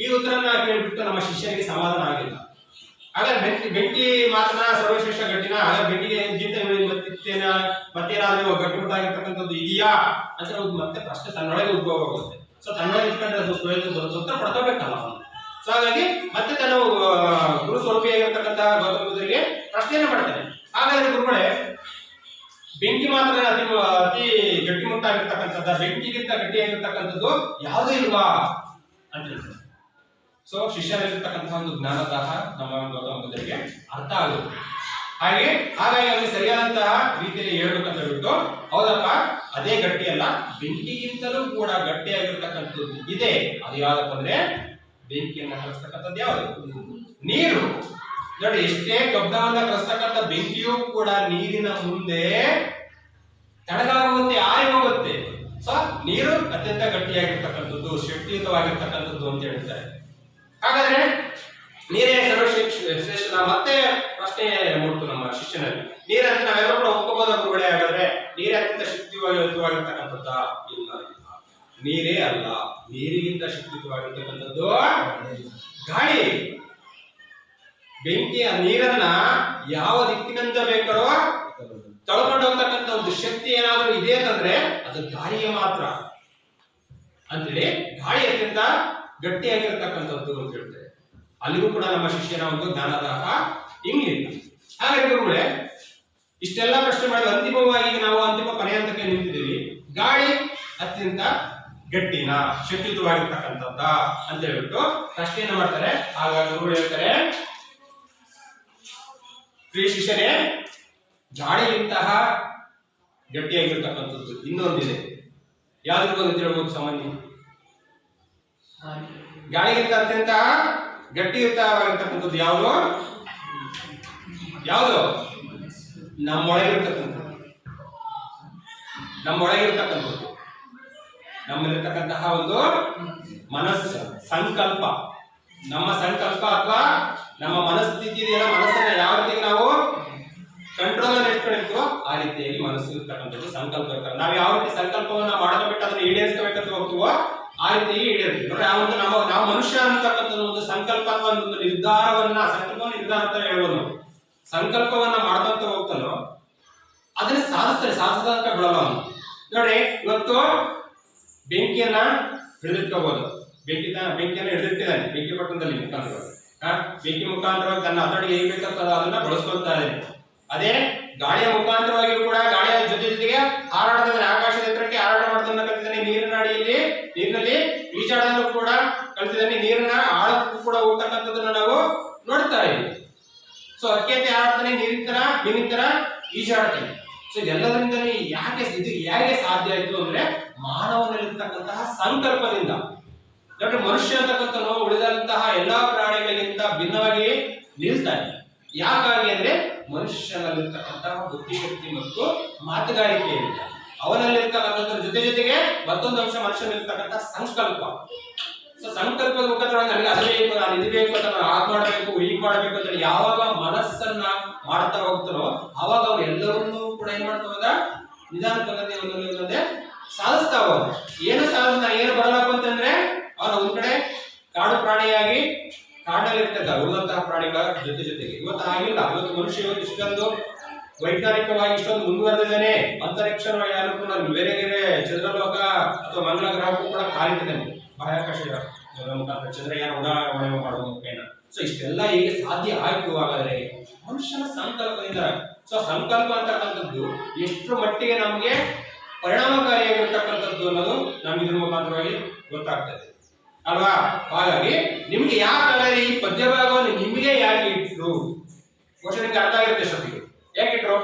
ಈ ಉತ್ತರನ ಕೇಳಿಬಿಟ್ಟು ನಮ್ಮ ಶಿಷ್ಯನಿಗೆ ಸಮಾಧಾನ ಆಗಿಲ್ಲ. ಹಾಗಾದ್ರೆ ಬೆಂಕಿ ಮಾತ್ರ ಸರ್ವಶ್ರೇಷ್ಠ ಗಟ್ಟಿನ, ಹಾಗಾದ್ರೆ ಬೆಂಕಿಗೆ ಮತ್ತೇನಾದ್ರೂ ಗಟ್ಟಿಮುಟ್ಟಾಗಿರ್ತಕ್ಕಂಥದ್ದು ಇದೆಯಾ ಅಂತ ಮತ್ತೆ ಪ್ರಶ್ನೆ ತನ್ನೊಳಗೆ ಉದ್ಭವ ಆಗುತ್ತೆ. ಸೊ ತನ್ನೊಳಗೆ ಇಟ್ಕೊಂಡ್ರೆ ಅದು ಉತ್ತರ ಪಡ್ಕೋಬೇಕಲ್ಲ. ಸೊ ಹಾಗಾಗಿ ಮತ್ತೆ ತನ್ನ ಗುರು ಸ್ವರೂಪಿಯಾಗಿರ್ತಕ್ಕಂತಹ ಗೌತಮ ಬುದ್ಧರಿಗೆ ಪ್ರಶ್ನೆಯನ್ನು ಮಾಡ್ತಾನೆ. ಹಾಗಾದ್ರೆ ಗುರುಗಳೇ ಬೆಂಕಿ ಮಾತ್ರ ಅತಿ ಗಟ್ಟಿಮುಟ್ಟಾಗಿರ್ತಕ್ಕಂಥದ್ದು, ಬೆಂಕಿಗಿಂತ ಗಟ್ಟಿಯಾಗಿರ್ತಕ್ಕಂಥದ್ದು ಯಾವುದೂ ಇಲ್ವಾ ಅಂತ ಹೇಳ್ತಾರೆ. ಸೊ ಶಿಷ್ಯರಲ್ಲಿರ್ತಕ್ಕಂತಹ ಒಂದು ಜ್ಞಾನದಾಹ ನಮ್ಮ ಗೌತಮ ಬುದ್ಧರಿಗೆ ಅರ್ಥ ಆಗುತ್ತೆ. ಹಾಗಾಗಿ ಅಲ್ಲಿ ಸರಿಯಾದಂತಹ ರೀತಿಯಲ್ಲಿ ಹೇಳ್ಬೇಕಂತ ಹೇಳ್ಬಿಟ್ಟು ಹೌದಪ್ಪ ಅದೇ ಗಟ್ಟಿ ಅಲ್ಲ, ಬೆಂಕಿಗಿಂತಲೂ ಕೂಡ ಗಟ್ಟಿಯಾಗಿರ್ತಕ್ಕಂಥದ್ದು ಇದೆ. ಅದು ಯಾವ್ದಪ್ಪ ಅಂದ್ರೆ ಬೆಂಕಿಯನ್ನ ಕಲಿಸ್ತಕ್ಕಂಥದ್ದು ಯಾವುದು? ನೀರು. ನೋಡಿ ಎಷ್ಟೇ ಕಬ್ಬಿಣವನ್ನ ಕಲಿಸ್ತಕ್ಕಂಥ ಬೆಂಕಿಯೂ ಕೂಡ ನೀರಿನ ಮುಂದೆ ತಡಗಾಗುತ್ತೆ, ಆರಿ ಹೋಗುತ್ತೆ. ಸೊ ನೀರು ಅತ್ಯಂತ ಗಟ್ಟಿಯಾಗಿರ್ತಕ್ಕಂಥದ್ದು, ಶಕ್ತಿಯುತವಾಗಿರ್ತಕ್ಕಂಥದ್ದು ಅಂತ ಹೇಳ್ತಾರೆ. ಹಾಗಾದ್ರೆ ನೀರೇ ಸರ್ವಶ್ರೇಷ್ಠ ಮತ್ತೆ ಪ್ರಶ್ನೆ ಮೂಡ್ತು ನಮ್ಮ ಶಿಷ್ಯನಲ್ಲಿ. ನೀರಂತ ನಾವೆಲ್ಲರೂ ಕೂಡ ಒಪ್ಕೋಬೋದ ಗುರುಗಳೇ? ಹಾಗಾದ್ರೆ ನೀರೇ ಅತ್ಯಂತ ಶಕ್ತಿಯುತವಾಗಿರ್ತಕ್ಕಂಥದ್ದ? ಇಲ್ಲ, ನೀರೇ ಅಲ್ಲ. ನೀರಿಗಿಂತ ಶಕ್ತಿಯುತವಾಗಿರ್ತಕ್ಕಂಥದ್ದು ಗಾಳಿ. ಬೆಂಕಿಯ ನೀರನ್ನ ಯಾವ ದಿಕ್ಕಿನಿಂದ ಬೇಕಾರೋ ತಳ್ಕೊಂಡು ಹೋಗ್ತಕ್ಕಂಥ ಒಂದು ಶಕ್ತಿ ಏನಾದ್ರೂ ಇದೆ ಅಂತಂದ್ರೆ ಅದು ಗಾಳಿಗೆ ಮಾತ್ರ ಅಂತೇಳಿ ಗಾಳಿ ಅತ್ಯಂತ ಗಟ್ಟಿಯಾಗಿರ್ತಕ್ಕಂಥದ್ದು ಅಂತ ಹೇಳ್ತಾರೆ. ಅಲ್ಲಿಗೂ ಕೂಡ ನಮ್ಮ ಶಿಷ್ಯನ ಒಂದು ಜ್ಞಾನದಾಹ ಇಂಗ್ಲಿಲ್ಲ. ಹಾಗಾಗಿ ಗುರುಗಳೇ ಇಷ್ಟೆಲ್ಲ ಪ್ರಶ್ನೆ ಮಾಡಿದ ಅಂತಿಮವಾಗಿ ನಾವು ಅಂತಿಮ ಕೊನೆ ಹಂತಕ್ಕೆ ನಿಂತಿದ್ದೀವಿ. ಗಾಳಿ ಅತ್ಯಂತ ಗಟ್ಟಿನ ಶಕ್ತಿಯುತವಾಗಿರ್ತಕ್ಕಂಥದ್ದ ಅಂತ ಹೇಳ್ಬಿಟ್ಟು ಪ್ರಶ್ನೆಯನ್ನು ಮಾಡ್ತಾರೆ. ಆಗ ಗುರುಗಳು ಹೇಳ್ತಾರೆ, ಪ್ರಿಯ ಶಿಷ್ಯನೇ, ಗಾಳಿಗಿಂತಹ ಗಟ್ಟಿಯಾಗಿರ್ತಕ್ಕಂಥದ್ದು ಇನ್ನೊಂದಿದೆ. ಯಾವ್ದು ಅಂತ ಹೇಳ್ಬೋದು ಸಾಮಾನ್ಯ? ಗಾಳಿಗಿಂತ ಅತ್ಯಂತ ಗಟ್ಟಿಯುತವಾಗಿರ್ತಕ್ಕಂಥದ್ದು ಯಾವುದು? ಯಾವುದು? ನಮ್ಮೊಳಗಿರ್ತಕ್ಕಂಥದ್ದು. ನಮ್ಮಲ್ಲಿರ್ತಕ್ಕಂತಹ ಒಂದು ಮನಸ್ಸು, ಸಂಕಲ್ಪ. ನಮ್ಮ ಸಂಕಲ್ಪ ಅಥವಾ ನಮ್ಮ ಮನಸ್ಥಿತಿ ಇದೆಯಲ್ಲ, ಮನಸ್ಸನ್ನ ಯಾವ ರೀತಿ ನಾವು ಕಂಟ್ರೋಲ್ ಅಲ್ಲಿ ಇಟ್ಕೊಂಡಿರ್ತೀವೋ ಆ ರೀತಿಯಾಗಿ ಮನಸ್ಸು ಇರ್ತಕ್ಕಂಥದ್ದು ಸಂಕಲ್ಪ ಇರ್ತಾರೆ. ನಾವು ಯಾವ ರೀತಿ ಸಂಕಲ್ಪವನ್ನ ಮಾಡೋದ್ಬಿಟ್ಟು ಅದನ್ನ ಈಡೇರಿಸ್ಕೋಬೇಕಂತ ಹೋಗ್ತೀವೋ ಆ ರೀತಿ ಈಡೇರ್ತೀವಿ. ನೋಡಿ ನಾವು ಮನುಷ್ಯ ಅಂತಕ್ಕಂಥದ್ದು ಒಂದು ಸಂಕಲ್ಪ ಅಥವಾ ಒಂದು ನಿರ್ಧಾರವನ್ನ ನಿರ್ಧಾರ ಅಂತ ಹೇಳ್ಬೋದು. ಸಂಕಲ್ಪವನ್ನ ಮಾಡ್ಕೊಂತ ಹೋಗ್ತಾನೋ ಅದನ್ನ ಸಾಧಿಸೋದಕ್ಕೆ ಬಿಡಲ್ಲ ಅವನು. ನೋಡಿ ಇವತ್ತು ಬೆಂಕಿಯನ್ನ ಹಿಡಿದಿಟ್ಕೋಬಹುದು. ಬೆಂಕಿಯನ್ನ ಹಿಡಿದಿಟ್ಟಿದ್ದಾನೆ ಬೆಂಕಿ ಪಟ್ಟಣದಲ್ಲಿ ಮುಖಾಂತರವಾಗಿ. ಬೆಂಕಿ ಮುಖಾಂತರವಾಗಿ ತನ್ನ ಹತೋಟಿಗೆ ಹೇಗೆ ಬೇಕಂತ ಅದನ್ನ ಬಳಸ್ಕೊಳ್ತಾ ಇದ್ದಾನೆ. ಅದೇ ಗಾಳಿಯ ಮುಖಾಂತರವಾಗಿ ಕೂಡ ಗಾಳಿಯ ಜೊತೆಗೆ ಹಾರಾಟದ ಆಕಾಶದ ಎತ್ತರಕ್ಕೆ ಹಾರಾಟ ಮಾಡೋದನ್ನ ಕಲಿತಿದ್ದಾನೆ. ನೀರಿನ ಅಡಿಯಲ್ಲಿ ನೀರಿನಲ್ಲಿ ಈಜಾಡೋದನ್ನು ಕೂಡ ಕಲಿತಿದ್ದಾನೆ. ನೀರಿನ ಆಳಕ್ಕೂ ಕೂಡ ಹೋಗ್ತಕ್ಕಂಥದ್ದನ್ನ ನಾವು ನೋಡ್ತಾ ಇದ್ದೀವಿ. ಸೊ ಅಕ್ಕಿಯಂತೆ ಹಾರಾಡ್ತಾನೆ, ನೀರಿನ ತರ ಮೀನಿನ ತರ ಈಜಾಡ್ತಾನೆ. ಸೊ ಎಲ್ಲದರಿಂದ ಇದು ಹೇಗೆ ಸಾಧ್ಯ ಆಯ್ತು ಅಂದ್ರೆ ಮಾನವನಲ್ಲಿರ್ತಕ್ಕಂತಹ ಸಂಕಲ್ಪದಿಂದ. ಯಾಕಂದ್ರೆ ಮನುಷ್ಯ ಅಂತಕ್ಕಂಥ ಉಳಿದಂತಹ ಎಲ್ಲಾ ಪ್ರಾಣಿಗಳಿಗಿಂತ ಭಿನ್ನವಾಗಿ ನಿಲ್ತಾನೆ. ಯಾಕಾಗಿ ಅಂದ್ರೆ ಮನುಷ್ಯನಲ್ಲಿರ್ತಕ್ಕಂತಹ ಬುದ್ಧಿಶಕ್ತಿ ಮತ್ತು ಮಾತುಗಾರಿಕೆ ಇರುತ್ತೆ. ಅವನಲ್ಲಿರ್ತಕ್ಕಂಥದ್ರ ಜೊತೆಗೆ ಮತ್ತೊಂದು ಅಂಶ ಮನುಷ್ಯನಲ್ಲಿರ್ತಕ್ಕಂಥ ಸಂಕಲ್ಪ. ಸೊ ಸಂಕಲ್ಪದ ಮುಖಾಂತರ ನನಗೆ ಅದು ಬೇಕು, ನಾನು ಇದು ಬೇಕು ಅಂತ ನಾನು ಆಗ್ ಮಾಡಬೇಕು, ಹೀಗ್ ಮಾಡಬೇಕು ಅಂತ ಯಾವಾಗ ಮನಸ್ಸನ್ನ ಮಾಡ್ತಾ ಹೋಗ್ತಾನೋ ಅವಾಗ ಅವ್ರು ಎಲ್ಲವನ್ನೂ ಕೂಡ ಏನ್ ಮಾಡ್ತಾ ಹೋದ ನಿಧಾನಕ್ಕೆ ಒಂದೊಂದೇ ಸಾಧಿಸ್ತಾ ಹೋದ. ಏನು ಬರಲಪ್ಪ ಅಂತಂದ್ರೆ ಅವನ ಒಂದ್ ಕಡೆ ಕಾಡು ಪ್ರಾಣಿಯಾಗಿ ಕಾಡಲ್ಲಿರ್ತಕ್ಕ ಉಳಿದಂತಹ ಪ್ರಾಣಿಗಳ ಜೊತೆಗೆ. ಇವತ್ತು ಆಗಿಲ್ಲ. ಇವತ್ತು ಮನುಷ್ಯ ಇಷ್ಟೊಂದು ವೈಜ್ಞಾನಿಕವಾಗಿ ಇಷ್ಟೊಂದು ಮುಂದುವರೆದಿದ್ದಾನೆ. ಅಂತರಿಕ್ಷ ಯಾರು ಬೇರೆ ಬೇರೆ ಚಂದ್ರಲೋಕ ಅಥವಾ ಮಂಗಳ ಗ್ರಹಕ್ಕೂ ಕೂಡ ಕಾಲಿಟ್ಟಿದ್ದಾನೆ. ಬಾಹ್ಯಾಕಾಶ ಮುಖಾಂತರ ಚಂದ್ರಯಾನ ಉಡಾವಣೆ ಮಾಡುವ ಮುಖೇನ. ಸೊ ಇಷ್ಟೆಲ್ಲ ಹೇಗೆ ಸಾಧ್ಯ ಆಯ್ತು? ಹಾಗಾದ್ರೆ ಮನುಷ್ಯನ ಸಂಕಲ್ಪದಿಂದ. ಸೊ ಸಂಕಲ್ಪ ಅಂತಕ್ಕಂಥದ್ದು ಎಷ್ಟು ಮಟ್ಟಿಗೆ ನಮಗೆ ಪರಿಣಾಮಕಾರಿಯಾಗಿರ್ತಕ್ಕಂಥದ್ದು ಅನ್ನೋದು ನಮ್ಗೆ ಇದ್ರ ಮುಖಾಂತರವಾಗಿ ಗೊತ್ತಾಗ್ತದೆ ಅಲ್ವಾ. ಹಾಗಾಗಿ ನಿಮ್ಗೆ ಯಾಕೆ ಈ ಪದ್ಯ ಭಾಗವನ್ನು ನಿಮಗೆ ಯಾಕೆ ಇಟ್ರು ಕ್ವಶನ್ ನಿಮ್ಗೆ ಅರ್ಥ ಆಗಿರುತ್ತೆ ಅಷ್ಟೊತ್ತಿಗೆ. ಯಾಕೆ ಇಟ್ರು?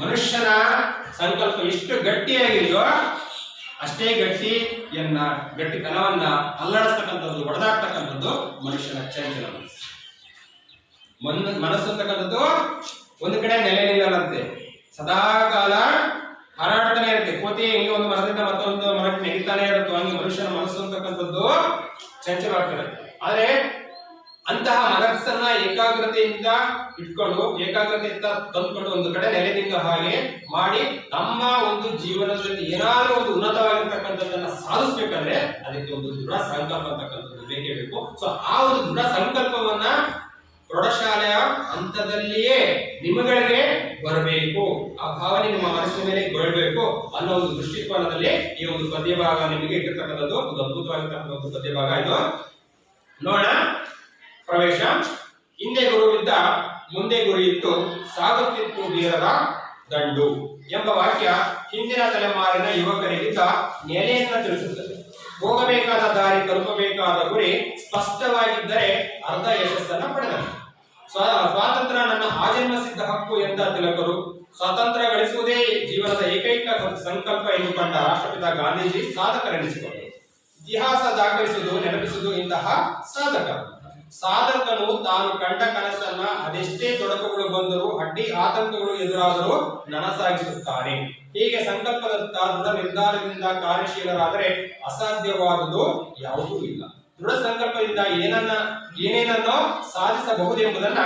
ಮನುಷ್ಯನ ಸಂಕಲ್ಪ ಎಷ್ಟು ಗಟ್ಟಿಯಾಗಿದೆಯೋ ಅಷ್ಟೇ ಗಟ್ಟಿತನವನ್ನ ಅಲ್ಲಾಡಿಸ್ತಕ್ಕಂಥದ್ದು, ಹೊಡೆದಾಡ್ತಕ್ಕಂಥದ್ದು ಮನುಷ್ಯನ ಚಂಚಲ ಮನಸ್ಸು ಅಂತಕ್ಕಂಥದ್ದು ಒಂದು ಕಡೆ ನೆಲೆ ನಿಲ್ಲದಂತೆ ಸದಾ ಕಾಲ ಹಾರಾಡ್ತಾನೆ ಇರುತ್ತೆ. ಕೋತಿ ಹಿಂಗೆ ಒಂದು ಮರದಿಂದ ಮತ್ತೊಂದು ಮರಕ್ಕೆ ನೆಗಿತಾನೆ ಇರುತ್ತೋ ಹಂಗೆ ಮನುಷ್ಯನ ಮನಸ್ಸು ಅಂತಕ್ಕಂಥದ್ದು ಚಂಚಲವಾಗ್ತದೆ. ಆದ್ರೆ ಅಂತಹ ಮನಸ್ಸನ್ನ ಏಕಾಗ್ರತೆಯಿಂದ ಇಟ್ಕೊಂಡು ಏಕಾಗ್ರತೆಯಿಂದ ತಂದ್ಕೊಂಡು ಒಂದು ಕಡೆ ನೆಲೆ ನಿಂತ ಹಾಗೆ ಮಾಡಿ ನಮ್ಮ ಒಂದು ಜೀವನದಲ್ಲಿ ಏನಾದ್ರೂ ಒಂದು ಉನ್ನತವಾಗಿರ್ತಕ್ಕಂಥದ್ದನ್ನ ಸಾಧಿಸ್ಬೇಕಂದ್ರೆ ಅದಕ್ಕೆ ಒಂದು ದೃಢ ಸಂಕಲ್ಪ ಅಂತಕ್ಕಂಥದ್ದು ಬೇಕೇ ಬೇಕು. ಸೊ ಆ ಒಂದು ದೃಢ ಸಂಕಲ್ಪವನ್ನ ಪ್ರೌಢಶಾಲೆಯ ಹಂತದಲ್ಲಿಯೇ ನಿಮಗಳಿಗೆ ಬರಬೇಕು, ಆ ಭಾವನೆ ನಿಮ್ಮ ಮನಸ್ಸಿನ ಮೇಲೆ ಬರಬೇಕು ಅನ್ನೋ ಒಂದು ದೃಷ್ಟಿಕೋನದಲ್ಲಿ ಈ ಒಂದು ಪದ್ಯ ಭಾಗ ನಿಮಗೆ ಇಟ್ಟಿರ್ತಕ್ಕಂಥದ್ದು ಒಂದು ಅದ್ಭುತವಾಗಿರ್ತಕ್ಕಂಥ ಒಂದು ಪದ್ಯ ಭಾಗ. ಇದು ನೋಡೋಣ. ಪ್ರವೇಶ. ಹಿಂದೆ ಗುರುವಿದ್ದ ಮುಂದೆ ಗುರಿ ಇತ್ತು, ಸಾಗುತ್ತಿತ್ತು ವೀರರ ದಂಡು ಎಂಬ ವಾಕ್ಯ ಹಿಂದಿನ ತಲೆಮಾರಿನ ಯುವಕರಿಗಿದ್ದ ನೆಲೆಯನ್ನು ತಿಳಿಸುತ್ತದೆ. ಹೋಗಬೇಕಾದ ದಾರಿ, ತಲುಪಬೇಕಾದ ಗುರಿ ಸ್ಪಷ್ಟವಾಗಿದ್ದರೆ ಅರ್ಧ ಯಶಸ್ಸನ್ನು ಪಡೆದರು. ಸ್ವಾತಂತ್ರ್ಯ ನನ್ನ ಆಜನ್ಮ ಸಿದ್ಧ ಹಕ್ಕು ಎಂದ ತಿಲಕರು. ಸ್ವಾತಂತ್ರ್ಯ ಗಳಿಸುವುದೇ ಜೀವನದ ಏಕೈಕ ಸಂಕಲ್ಪ ಎಂದುಕೊಂಡ ರಾಷ್ಟ್ರಪಿತ ಗಾಂಧೀಜಿ ಸಾಧಕರೆನಿಸಿಕೊಂಡರು. ಇತಿಹಾಸ ದಾಖಲಿಸುವುದು, ನೆನಪಿಸುವುದು ಇಂತಹ ಸಾಧಕನು ತಾನು ಕಂಡ ಕನಸನ್ನ ಅದೆಷ್ಟೇ ತೊಡಕುಗಳು ಬಂದರೂ ಅಡ್ಡಿ ಆತಂಕಗಳು ಎದುರಾದರೂ ನನಸಾಗಿಸುತ್ತಾನೆ. ಹೀಗೆ ಸಂಕಲ್ಪದತ್ತ ದೃಢ ನಿರ್ಧಾರದಿಂದ ಕಾರ್ಯಶೀಲರಾದರೆ ಅಸಾಧ್ಯವಾದುದು ಯಾವುದೂ ಇಲ್ಲ. ದೃಢ ಸಂಕಲ್ಪದಿಂದ ಏನೇನನ್ನೋ ಸಾಧಿಸಬಹುದೆಂಬುದನ್ನ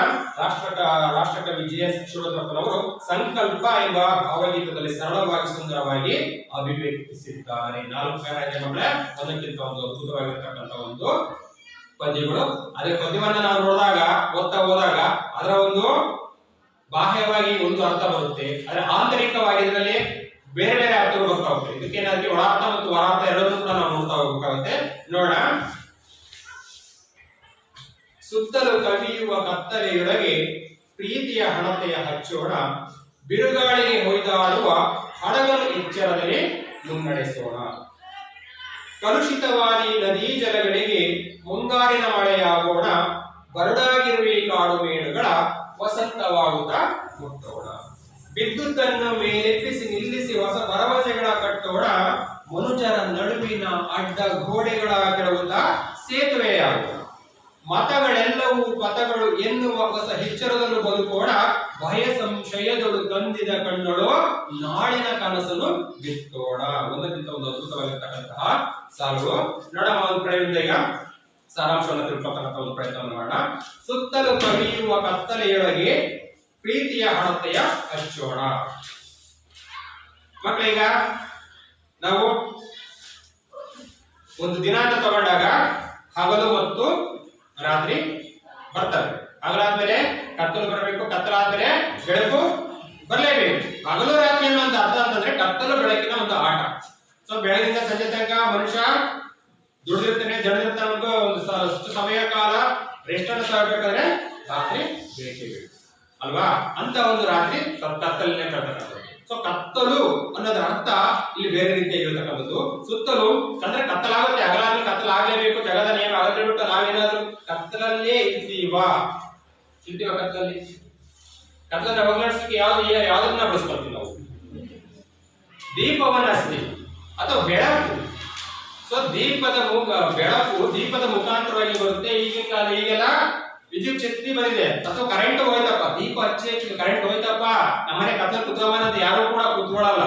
ರಾಷ್ಟ್ರಕವಿ ಜಿ.ಎಸ್. ಶಿವರುದ್ರಪ್ಪನವರು ಸಂಕಲ್ಪ ಎಂಬ ಭಾವಗೀತದಲ್ಲಿ ಸರಳವಾಗಿ ಸುಂದರವಾಗಿ ಅಭಿವ್ಯಕ್ತಿಸಿದ್ದಾರೆ. 4 ಪ್ಯಾರಾಗ್ರಾಫ್ಗಳ ಒಂದಕ್ಕಿಂತ ಒಂದು ಅದ್ಭುತವಾಗಿರ್ತಕ್ಕಂಥ ಒಂದು ಪದ್ಯಗಳು. ಅದೇ ಪದ್ಯವನ್ನ ನಾವು ನೋಡಿದಾಗ ಓದ್ತಾ ಹೋದಾಗ ಅದರ ಒಂದು ಬಾಹ್ಯವಾಗಿ ಒಂದು ಅರ್ಥ ಬರುತ್ತೆ, ಆದ್ರೆ ಆಂತರಿಕವಾಗಿ ಇದರಲ್ಲಿ ಬೇರೆ ಬೇರೆ ಅರ್ಥಗಳು ಬರ್ತಾ ಹೋಗ್ತವೆ. ಇದಕ್ಕೇನಾದ್ರೆ ಒಳಾರ್ಥ ಮತ್ತು ಹೊರಾರ್ಥ ಎರಡನ್ನೂ ಕೂಡ ನಾವು ನೋಡ್ತಾ ಹೋಗ್ಬೇಕಾಗುತ್ತೆ. ನೋಡೋಣ. ಸುತ್ತಲೂ ಕವಿಯುವ ಕತ್ತಲೆಯೊಳಗೆ ಪ್ರೀತಿಯ ಹಣತೆಯ ಹಚ್ಚೋಣ, ಬಿರುಗಾಳಿಗೆ ಹೊಯ್ದಾಡುವ ಹಡಗಲು ಎಚ್ಚರದಲ್ಲಿ ಮುನ್ನಡೆಸೋಣ. ಕಲುಷಿತವಾದಿ ನದೀ ಜಲಗಳಿಗೆ ಮುಂಗಾರಿನ ಮಳೆಯಾಗೋಣ, ಬರಡಾಗಿರುವೆ ಕಾಡು ಮೇಡುಗಳ ವಸಂತವಾಗುತ್ತಾ ಮುಟ್ಟೋಣ. ಬಿದ್ದುದನ್ನು ಮೇಲೆಪ್ಪಿಸಿ ನಿಲ್ಲಿಸಿ ಹೊಸ ಭರವಸೆಗಳ ಕಟ್ಟೋಣ, ಮನುಜರ ನಡುವಿನ ಅಡ್ಡ ಗೋಡೆಗಳ ಕೆಳಗುತ್ತಾ ಸೇತುವೆಯಾಗೋಣ. ಮತಗಳೆಲ್ಲವೂ ಪಥಗಳು ಎನ್ನುವ ಹೊಸ ಹೆಚ್ಚರದಲ್ಲೂ ಬದುಕೋಣ, ಭಯ ಸಂಶಯದಳು ತಂದಿದ ಕಣ್ಣಳು ನಾಳಿನ ಕನಸನ್ನು ಬಿತ್ತೋಣ. ಒಂದಕ್ಕಿಂತ ಒಂದು ಅದ್ಭುತವಾಗಿರ್ತಕ್ಕಂತಹ ಸಾಲುಗಳು. ನೋಡೋಣ, ಒಂದು ಕಡೆಯಿಂದ ಈಗ ಸಾರಾಂಶವನ್ನು ತಿಳ್ಕೊಳ್ತಕ್ಕಂಥ ಒಂದು ಪ್ರಯತ್ನವನ್ನು ಮಾಡೋಣ. ಸುತ್ತಲೂ ಕವಿಯುವ ಕತ್ತಲೆಯೊಳಗೆ ಪ್ರೀತಿಯ ಹಣತೆಯ ಹಚ್ಚೋಣ. ಮಕ್ಕಳೀಗ ನಾವು ಒಂದು ದಿನಾಂಕ ತಗೊಂಡಾಗ ಹಗಲು ಮತ್ತು ರಾತ್ರಿ ಬರ್ತವೆ. ಹಗಲಾದ್ಮೇಲೆ ಕತ್ತಲು ಬರಬೇಕು, ಕತ್ತಲಾದ್ಮೇಲೆ ಬೆಳಕು ಬರಲೇಬೇಕು. ಹಗಲು ರಾತ್ರಿ ಅನ್ನುವಂತ ಅರ್ಥ ಅಂತಂದ್ರೆ ಕತ್ತಲು ಬೆಳಕಿನ ಒಂದು ಆಟ. ಸೊ ಬೆಳಗಿನಿಂದ ಸಂಜೆ ತನಕ ಮನುಷ್ಯ ದುಡಿದಿರ್ತಾನೆ, ಜಡಿದಿರ್ತಾನೆ, ಒಂದು ಸಮಯ ಕಾಲ ರೆಸ್ಟ್ ಅನ್ನು ತಗೋಬೇಕಾದ್ರೆ ರಾತ್ರಿ ಬೇಕೇ ಬೇಕು ಅಲ್ವಾ. ಅಂತ ಒಂದು ರಾತ್ರಿ ಕತ್ತಲನ್ನೇ ಕಳ್ತಕ್ಕಂಥದ್ದು. ಸೊ ಕತ್ತಲು ಅನ್ನೋದ್ರ ಅರ್ಥ ಇಲ್ಲಿ ಬೇರೆ ರೀತಿಯಾಗಿ ಹೇಳ್ತಕ್ಕಂಥದ್ದು. ಸುತ್ತಲೂ ಅಂದ್ರೆ ಕತ್ತಲಾಗುತ್ತೆ, ಹಗಲಾದ್ಮೇಲೆ ಕತ್ತಲಾಗಲೇಬೇಕು, ಜಗದ ನಿಯಮ ಆಗಲೇ ಬಿಟ್ಟು ನಾವೇನಾದ್ರೂ ಕತ್ತಲಲ್ಲೇ ಇರ್ತೀವ ಕತ್ತಲಲ್ಲಿ ಹೋಗ್ಲಾಡ್ಸಲಿಕ್ಕೆ ಯಾವ್ದನ್ನ ಬಳಸ್ಕೊಳ್ತೀವಿ ನಾವು? ದೀಪವನ್ನ ಹಚ್ತೀವಿ ಅಥವಾ ಬೆಳಕು. ಸೊ ಬೆಳಕು ದೀಪದ ಮುಖಾಂತರವಾಗಿ ಬರುತ್ತೆ. ಈಗಿನ ಕಾಲ ಈಗೆಲ್ಲ ವಿದ್ಯುತ್ ಶಕ್ತಿ ಬಂದಿದೆ ಅಥವಾ ಕರೆಂಟ್ ಹೋಯ್ತಪ್ಪ, ದೀಪ ಹಚ್ಚಿ ಕರೆಂಟ್ ಹೋಯ್ತಪ್ಪ, ನಮ್ಮನೆ ಕತ್ತಲು ಕುತ್ಕೊಂಬಂತ ಯಾರು ಕೂಡ ಕುತ್ಕೊಳ್ಳಲ್ಲ.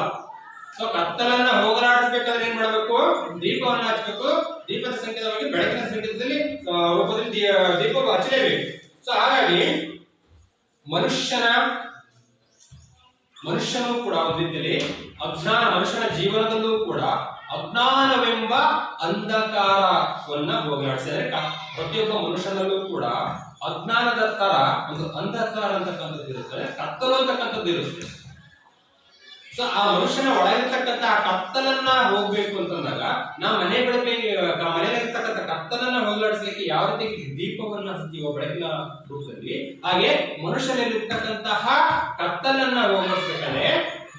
ಸೊ ಕತ್ತಲನ್ನ ಹೋಗಲಾಡಿಸ್ಬೇಕಾದ್ರೆ ಏನ್ ಮಾಡ್ಬೇಕು? ದೀಪವನ್ನ ಹಚ್ಚಬೇಕು. ದೀಪದ ಸಂಕೇತವಾಗಿ ಬೆಳಕಿನ ಸಂಕೇತದಲ್ಲಿ ರೂಪದಲ್ಲಿ ದೀಪ ಹಚ್ಚಲೇಬೇಕು. ಸೊ ಹಾಗಾಗಿ ಮನುಷ್ಯನೂ ಕೂಡ ಒಂದು ರೀತಿಯಲ್ಲಿ ಅಜ್ಞಾನ, ಮನುಷ್ಯನ ಜೀವನದಲ್ಲೂ ಕೂಡ ಅಜ್ಞಾನವೆಂಬ ಅಂಧಕಾರವನ್ನ ಹೋಗಲಾಡಿಸಿದ್ರೆ ಪ್ರತಿಯೊಬ್ಬ ಮನುಷ್ಯನಲ್ಲೂ ಕೂಡ ಅಜ್ಞಾನದ ತರ ಒಂದು ಅಂಧಕಾರ ಅಂತಕ್ಕಂಥದ್ದು ಇರುತ್ತೆ, ಕತ್ತಲು ಅಂತಕ್ಕಂಥದ್ದು ಇರುತ್ತೆ. ಸೊ ಸೊ ಆ ಮನುಷ್ಯನ ಒಳಗಿರ್ತಕ್ಕಂಥ ಆ ಕತ್ತಲನ್ನ ಹೋಗ್ಬೇಕು ಅಂತಂದಾಗ ನಾವು ಮನೆಯಲ್ಲಿರ್ತಕ್ಕಂಥ ಕತ್ತಲನ್ನ ಹೋಗಲಾಡಿಸ್ಲಿಕ್ಕೆ ಯಾವ ರೀತಿ ದೀಪವನ್ನ ಹಚ್ತೀವೋ ಬೆಳಕಿನ ರೂಪದಲ್ಲಿ, ಹಾಗೆ ಮನುಷ್ಯನಲ್ಲಿರ್ತಕ್ಕಂತಹ ಕತ್ತಲನ್ನ ಹೋಗಲಾಡಿಸ್ಬೇಕಾದ್ರೆ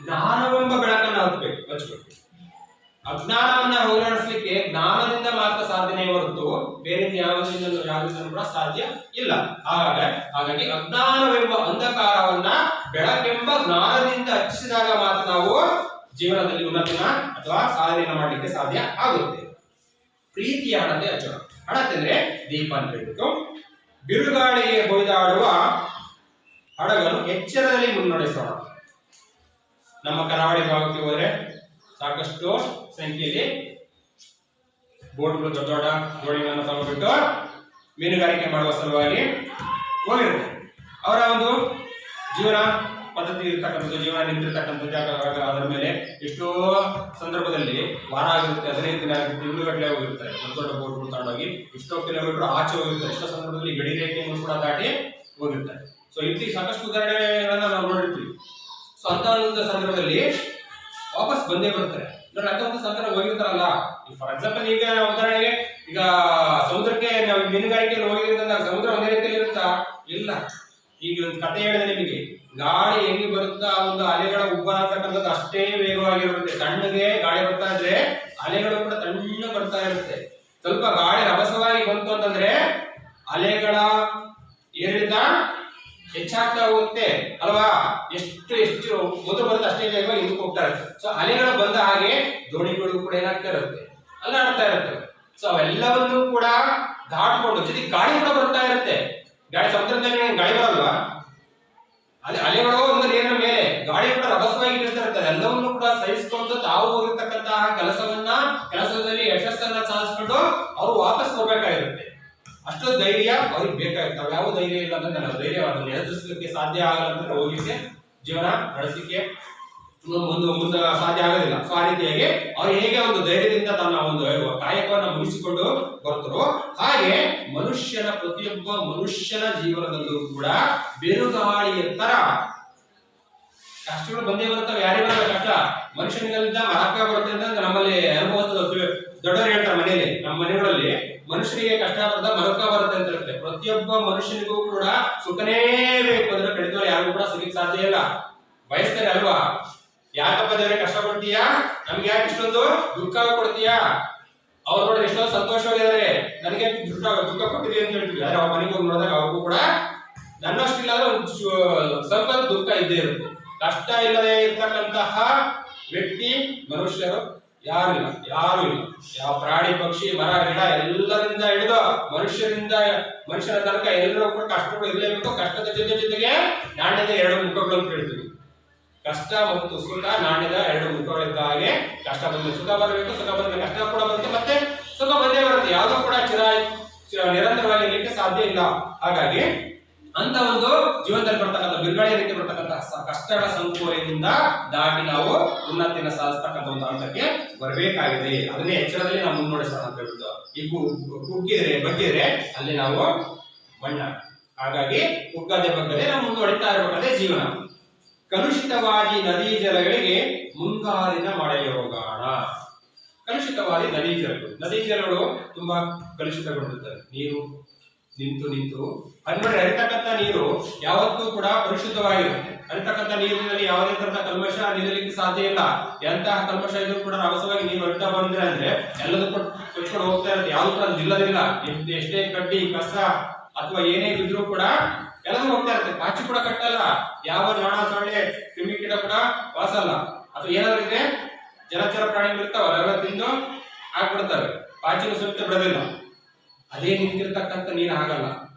ಜ್ಞಾನವೆಂಬ ಬೆಳಕನ್ನ ಹಚ್ಬೇಕು. ಅಜ್ಞಾನವನ್ನ ಹೋಗಲಾಡಿಸ್ಲಿಕ್ಕೆ ಜ್ಞಾನದಿಂದ ಮಾತ್ರ ಸಾಧನೆ ಹೊರತು ಬೇರೆ ಯಾವುದರಿಂದ ಕೂಡ ಸಾಧ್ಯ ಇಲ್ಲ. ಹಾಗಾಗಿ ಅಜ್ಞಾನವೆಂಬ ಅಂಧಕಾರವನ್ನ ಬೆಳಕೆಂಬ ಜ್ಞಾನದಿಂದ ಹಚ್ಚಿದಾಗ ಮಾತ್ರ ನಾವು ಜೀವನದಲ್ಲಿ ಉನ್ನತಿನ ಅಥವಾ ಸಾಧನೆಯನ್ನು ಮಾಡಲಿಕ್ಕೆ ಸಾಧ್ಯ ಆಗುತ್ತೆ. ಪ್ರೀತಿಯ ಹಣತೆ ಹಚ್ಚೋಣ. ಹಣತೆ ಅಂದ್ರೆ ದೀಪ ಅಂತ ಹೇಳ್ಬಿಟ್ಟು, ಬಿರುಗಾಳಿಗೆ ಹೊಯ್ದಾಡುವ ಹಡಗನ್ನು ಎಚ್ಚರದಲ್ಲಿ ಮುನ್ನಡೆಸೋಣ. ನಮ್ಮ ಕರಾವಳಿ ಭಾಗಕ್ಕೆ ಹೋದ್ರೆ ಸಾಕಷ್ಟು ಸಂಖ್ಯೆಯಲ್ಲಿ ಬೋಟ್ಗಳು ದೊಡ್ಡ ದೊಡ್ಡ ದೋಣಿಗಳನ್ನು ತಗೊಂಡ್ಬಿಟ್ಟು ಮೀನುಗಾರಿಕೆ ಮಾಡುವ ಸಲುವಾಗಿ ಹೋಗಿರುತ್ತೆ. ಅವರ ಒಂದು ಜೀವನ ಪದ್ಧತಿ ಇರ್ತಕ್ಕಂಥದ್ದು, ಜೀವನ ನಿಂತಿರ್ತಕ್ಕಂಥದ್ದು, ಅದರ ಮೇಲೆ ಎಷ್ಟೋ ಸಂದರ್ಭದಲ್ಲಿ ವಾರ ಆಗಿರುತ್ತೆ, 15 ದಿನ ಆಗಿರುತ್ತೆ, ತಿಂಗಳುಗಟ್ಟಲೆ ಹೋಗಿರ್ತಾರೆ. ದೊಡ್ಡ ದೊಡ್ಡ ಬೋಟ್ಗಳು ತಗೊಂಡೋಗಿ ಎಷ್ಟೋ ಕಿಲೋಮೀಟರ್ ಆಚೆ ಹೋಗಿರ್ತಾರೆ. ಎಷ್ಟೋ ಸಂದರ್ಭದಲ್ಲಿ ಗಡಿ ರೇಖೆಯನ್ನು ಕೂಡ ದಾಟಿ ಹೋಗಿರ್ತಾರೆ. ಸೊ ಇಲ್ಲಿ ಸಾಕಷ್ಟು ಉದಾಹರಣೆಗಳನ್ನ ನಾವು ನೋಡಿರ್ತೀವಿ. ಸೊ ಅಂತ ಒಂದು ಸಂದರ್ಭದಲ್ಲಿ ವಾಪಸ್ ಬಂದೇ ಬರ್ತಾರೆ. ಅಂತ ಒಂದು ಸಂದರ್ಭ ಹೋಗಿರ್ತಾರಲ್ಲ, ಫಾರ್ ಎಕ್ಸಾಂಪಲ್ ಈಗ ಉದಾಹರಣೆಗೆ ಈಗ ಸಮುದ್ರಕ್ಕೆ ನಾವು ಮೀನುಗಾರಿಕೆಯಲ್ಲಿ ಹೋಗಿರೋದ್ರಿಂದ ಸಮುದ್ರ ಒಂದೇ ರೀತಿಯಲ್ಲಿ ಇರುತ್ತಾ? ಇಲ್ಲ. ಈಗ ಒಂದು ಕಥೆ ಹೇಳಿದೆ ನಿಮಗೆ, ಗಾಳಿ ಹೆಂಗೆ ಬರುತ್ತಾ ಒಂದು ಅಲೆಗಳ ಉಬ್ಬರ ಅಂತಕ್ಕಂಥದ್ದು ಅಷ್ಟೇ ವೇಗವಾಗಿರುತ್ತೆ. ತಣ್ಣಗೆ ಗಾಳಿ ಬರ್ತಾ ಇದ್ರೆ ಅಲೆಗಳು ಕೂಡ ತಣ್ಣ ಬರ್ತಾ ಇರುತ್ತೆ. ಸ್ವಲ್ಪ ಗಾಳಿ ರಭಸವಾಗಿ ಬಂತು ಅಂತಂದ್ರೆ ಅಲೆಗಳ ಏರಿಳಿತ ಹೆಚ್ಚಾಗ್ತಾ ಹೋಗುತ್ತೆ ಅಲ್ವಾ? ಎಷ್ಟು ಮೊದಲು ಬರುತ್ತೆ ಅಷ್ಟೇ ವೇಗವಾಗಿ ಹಿಂದಕ್ಕೆ ಹೋಗ್ತಾ ಇರುತ್ತೆ. ಸೊ ಅಲೆಗಳು ಬಂದ ಹಾಗೆ ದೋಣಿಗಳು ಕೂಡ ಏನಾಗ್ತಾ ಇರುತ್ತೆ, ಅಲ್ಲಾಡ್ತಾ ಇರುತ್ತೆ. ಸೊ ಅವೆಲ್ಲವನ್ನೂ ಕೂಡ ದಾಟ್ಕೊಂಡು ಜೊತೆಗೆ ಗಾಳಿ ಕೂಡ ಬರ್ತಾ ಇರುತ್ತೆ. ಗಾಳಿ ಸಮುದ್ರದಲ್ಲಿ ಗಾಳಿ ಬರಲ್ವಾ? ಅಲೆಗಳು ಒಂದು ನೀರಿನ ಮೇಲೆ ಗಾಳಿ ಕೂಡ ರಭಸವಾಗಿ ಬೀಳ್ತಾ ಇರ್ತದೆ. ಎಲ್ಲವನ್ನೂ ಕೂಡ ಸಹಿಸಿಕೊಂಡು ತಾವು ಹೋಗಿರ್ತಕ್ಕಂತಹ ಕೆಲಸದಲ್ಲಿ ಯಶಸ್ಸನ್ನ ಸಾಧಿಸ್ಕೊಂಡು ಅವರು ವಾಪಸ್ ಹೋಗ್ಬೇಕಾಗಿರುತ್ತೆ. ಅಷ್ಟು ಧೈರ್ಯ ಅವ್ರಿಗೆ ಬೇಕಾಗಿರ್ತಾವೆ. ಯಾವ ಧೈರ್ಯ ಇಲ್ಲ ಅಂದ್ರೆ ನಾವು ಧೈರ್ಯವನ್ನು ಎದುರಿಸಲಿಕ್ಕೆ ಸಾಧ್ಯ ಆಗಲ್ಲ ಅಂತಂದ್ರೆ ಹೋಗಿಕ್ಕೆ ಜೀವನ ನಡೆಸಲಿಕ್ಕೆ ಮುಂದೆ ಸಾಧ್ಯ ಆಗೋದಿಲ್ಲ. ಸೊ ಆ ರೀತಿಯಾಗಿ ಅವ್ರು ಹೇಗೆ ಒಂದು ಧೈರ್ಯದಿಂದ ತನ್ನ ಒಂದು ಕಾಯಕವನ್ನು ಮುಗಿಸಿಕೊಂಡು ಬರ್ತಾರೋ ಹಾಗೆ ಪ್ರತಿಯೊಬ್ಬ ಮನುಷ್ಯನ ಜೀವನದಲ್ಲೂ ಕೂಡ ಬಿರುಗಾಳಿಯ ತರ ಕಷ್ಟಗಳು ಬಂದೇ ಬರುತ್ತವೆ. ಯಾರೇ ಬರಲ್ಲ ಕಷ್ಟ, ಮನುಷ್ಯನಿಂದ ಮರಕ ಬರುತ್ತೆ ಅಂತ ನಮ್ಮಲ್ಲಿ ಅನುಭವಿಸ್ತದೆ. ದೊಡ್ಡವರು ಹೇಳ್ತಾರೆ ಮನೆಯಲ್ಲಿ, ನಮ್ಮ ಮನೆಗಳಲ್ಲಿ ಮನುಷ್ಯನಿಗೆ ಕಷ್ಟ ಬರ್ತದ ಮರಕ ಬರುತ್ತೆ ಅಂತ ಹೇಳ್ತಾರೆ. ಪ್ರತಿಯೊಬ್ಬ ಮನುಷ್ಯನಿಗೂ ಕೂಡ ಸುಖನೇ ಬೇಕು ಅಂದ್ರೆ ಖಂಡಿತವಾಗಿ ಯಾರಿಗೂ ಕೂಡ ಸಿಗಕ್ಕೆ ಸಾಧ್ಯ ಇಲ್ಲ. ಬಯಸ್ತಾರೆ ಅಲ್ವಾ? ಯಾಕಪ್ಪ ದೇವರೇ ಕಷ್ಟ ಕೊಡ್ತೀಯಾ, ನಮ್ಗೆ ಯಾಕೆ ಇಷ್ಟೊಂದು ದುಃಖ ಕೊಡ್ತೀಯಾ? ಅವ್ರು ನೋಡ್ರಿ ಎಷ್ಟೋ ಸಂತೋಷವಾಗಿದ್ದಾರೆ, ನನಗೆ ದುಃಖ ಕೊಟ್ಟಿದೆ ಅಂತ ಹೇಳ್ತೀವಿ. ಆದ್ರೆ ಅವ್ರ ಮನೆಗೆ ಹೋಗಿ ನೋಡಿದಾಗ ಅವ್ರಿಗೂ ಕೂಡ ನನ್ನಷ್ಟಿಲ್ಲ ಸ್ವಲ್ಪ ದುಃಖ ಇದ್ದೇ ಇರುತ್ತೆ. ಕಷ್ಟ ಇಲ್ಲದೆ ಇರ್ತಕ್ಕಂತಹ ವ್ಯಕ್ತಿ ಮನುಷ್ಯರು ಯಾರು ಇಲ್ಲ. ಯಾವ ಪ್ರಾಣಿ ಪಕ್ಷಿ ಮರ ಗಿಡ ಎಲ್ಲರಿಂದ ಹಿಡಿದು ಮನುಷ್ಯನ ತನಕ ಎಲ್ಲರೂ ಕೂಡ ಕಷ್ಟಗಳು ಇರಲೇಬೇಕು. ಕಷ್ಟದ ಜೊತೆಗೆ ನಾಣ್ಯದ 2 ಮುಖಗಳು ಅಂತ ಹೇಳ್ತೀವಿ. ಕಷ್ಟ ಮತ್ತು ಸುಖ ನಾಣ್ಯದ 2 ಮುಖಗಳಿದ್ದ ಹಾಗೆ ಕಷ್ಟ ಬಂದ್ರೆ ಸುಖ ಬರಬೇಕು, ಸುಖ ಬಂದ್ರೆ ಕಷ್ಟ ಕೂಡ ಬರುತ್ತೆ, ಮತ್ತೆ ಸುಖ ಬಂದೇ ಬರುತ್ತೆ. ಯಾವುದೂ ಕೂಡ ನಿರಂತರವಾಗಿ ಇರಲಿಕ್ಕೆ ಸಾಧ್ಯ ಇಲ್ಲ. ಹಾಗಾಗಿ ಅಂತ ಒಂದು ಜೀವನದಲ್ಲಿ ಬರ್ತಕ್ಕಂಥ ಬಿರುಗಾಳಿ ರೀತಿ ಬರ್ತಕ್ಕಂಥ ಕಷ್ಟಗಳ ಸಂಕೋಲೆಯಿಂದ ದಾಟಿ ನಾವು ಉನ್ನತಿನ ಸಾಧಿಸ್ತಕ್ಕಂಥ ಒಂದು ಹಂತಕ್ಕೆ ಬರಬೇಕಾಗಿದೆ. ಅದನ್ನೇ ಎಚ್ಚರದಲ್ಲಿ ನಾವು ಮುನ್ನಡೆಸೋಣ ಅಂತ ಹೇಳ್ಬಿಟ್ಟು ಈ ಬಗ್ಗಿದ್ರೆ ಅಲ್ಲಿ ನಾವು ಮಣ್ಣ. ಹಾಗಾಗಿ ಬಗ್ಗದೆ ನಾವು ಮುಂದುವರಿತಾ ಇರಬೇಕು. ಅದೇ ಜೀವನ. ಕಲುಷಿತವಾಗಿ ನದಿ ಜಲಗಳಿಗೆ ಮುಂಗಾರಿನ ಮಳೆಗೆ ಹೋಗೋಣ. ಕಲುಷಿತವಾಗಿ ನದಿ ಜಲಗಳು ತುಂಬಾ ಕಲುಷಿತಗೊಂಡಿರ್ತವೆ. ನೀರು ನಿಂತು ಅಂದ್ರೆ ಹರಿತಕ್ಕಂಥ ನೀರು ಯಾವತ್ತೂ ಕೂಡ ಪರಿಶುದ್ಧವಾಗಿರುತ್ತೆ. ಹರಿತಕ್ಕಂಥ ನೀರಿನಲ್ಲಿ ಯಾವುದೇ ತರದ ಕಲ್ಮಶ ನಿಲ್ಲಲಿಕ್ಕೆ ಸಾಧ್ಯ ಇಲ್ಲ. ಎಂತಹ ಕಲ್ಮಶ ಇದ್ರೂ ಕೂಡ ರಭಸವಾಗಿ ನೀರು ಹರಿತಾ ಬಂದ್ರೆ ಅಂದ್ರೆ ಎಲ್ಲದಕ್ಕೂ ಕೊಚ್ಕೊಂಡು ಹೋಗ್ತಾ ಇರುತ್ತೆ. ಯಾವ್ದು ಕೂಡ ನಿಲ್ಲದಿಲ್ಲ. ಎಷ್ಟೇ ಕಡ್ಡಿ ಕಸ ಅಥವಾ ಏನೇ ಇದ್ರೂ ಕೂಡ ಎಲ್ಲರೂ ಹೋಗ್ತಾ ಇರುತ್ತೆ. ಪಾಚಿ ಕೂಡ ಕಟ್ಟಲ್ಲ. ಯಾವ ನಾಣ ಸೊಳ್ಳೆ ಕ್ರಿಮಿಕೀಟ ಕೂಡ ವಾಸಲ್ಲ. ಅಥವಾ ಏನಾದ್ರು ಇದ್ರೆ ಜಲಚರ ಪ್ರಾಣಿಗಳು ಇರ್ತಾವಲ್ಲ ಅವೆಲ್ಲ ತಿಂದು ಹಾಕ್ಬಿಡ್ತವೆ. ಪಾಚಿನ ಸುತ್ತ ಬಿಡೋದಿಲ್ಲ. ಅದೇ ನಿಂತಿರ್ತಕ್ಕಂಥ ನೀರು ಆಗಲ್ಲ.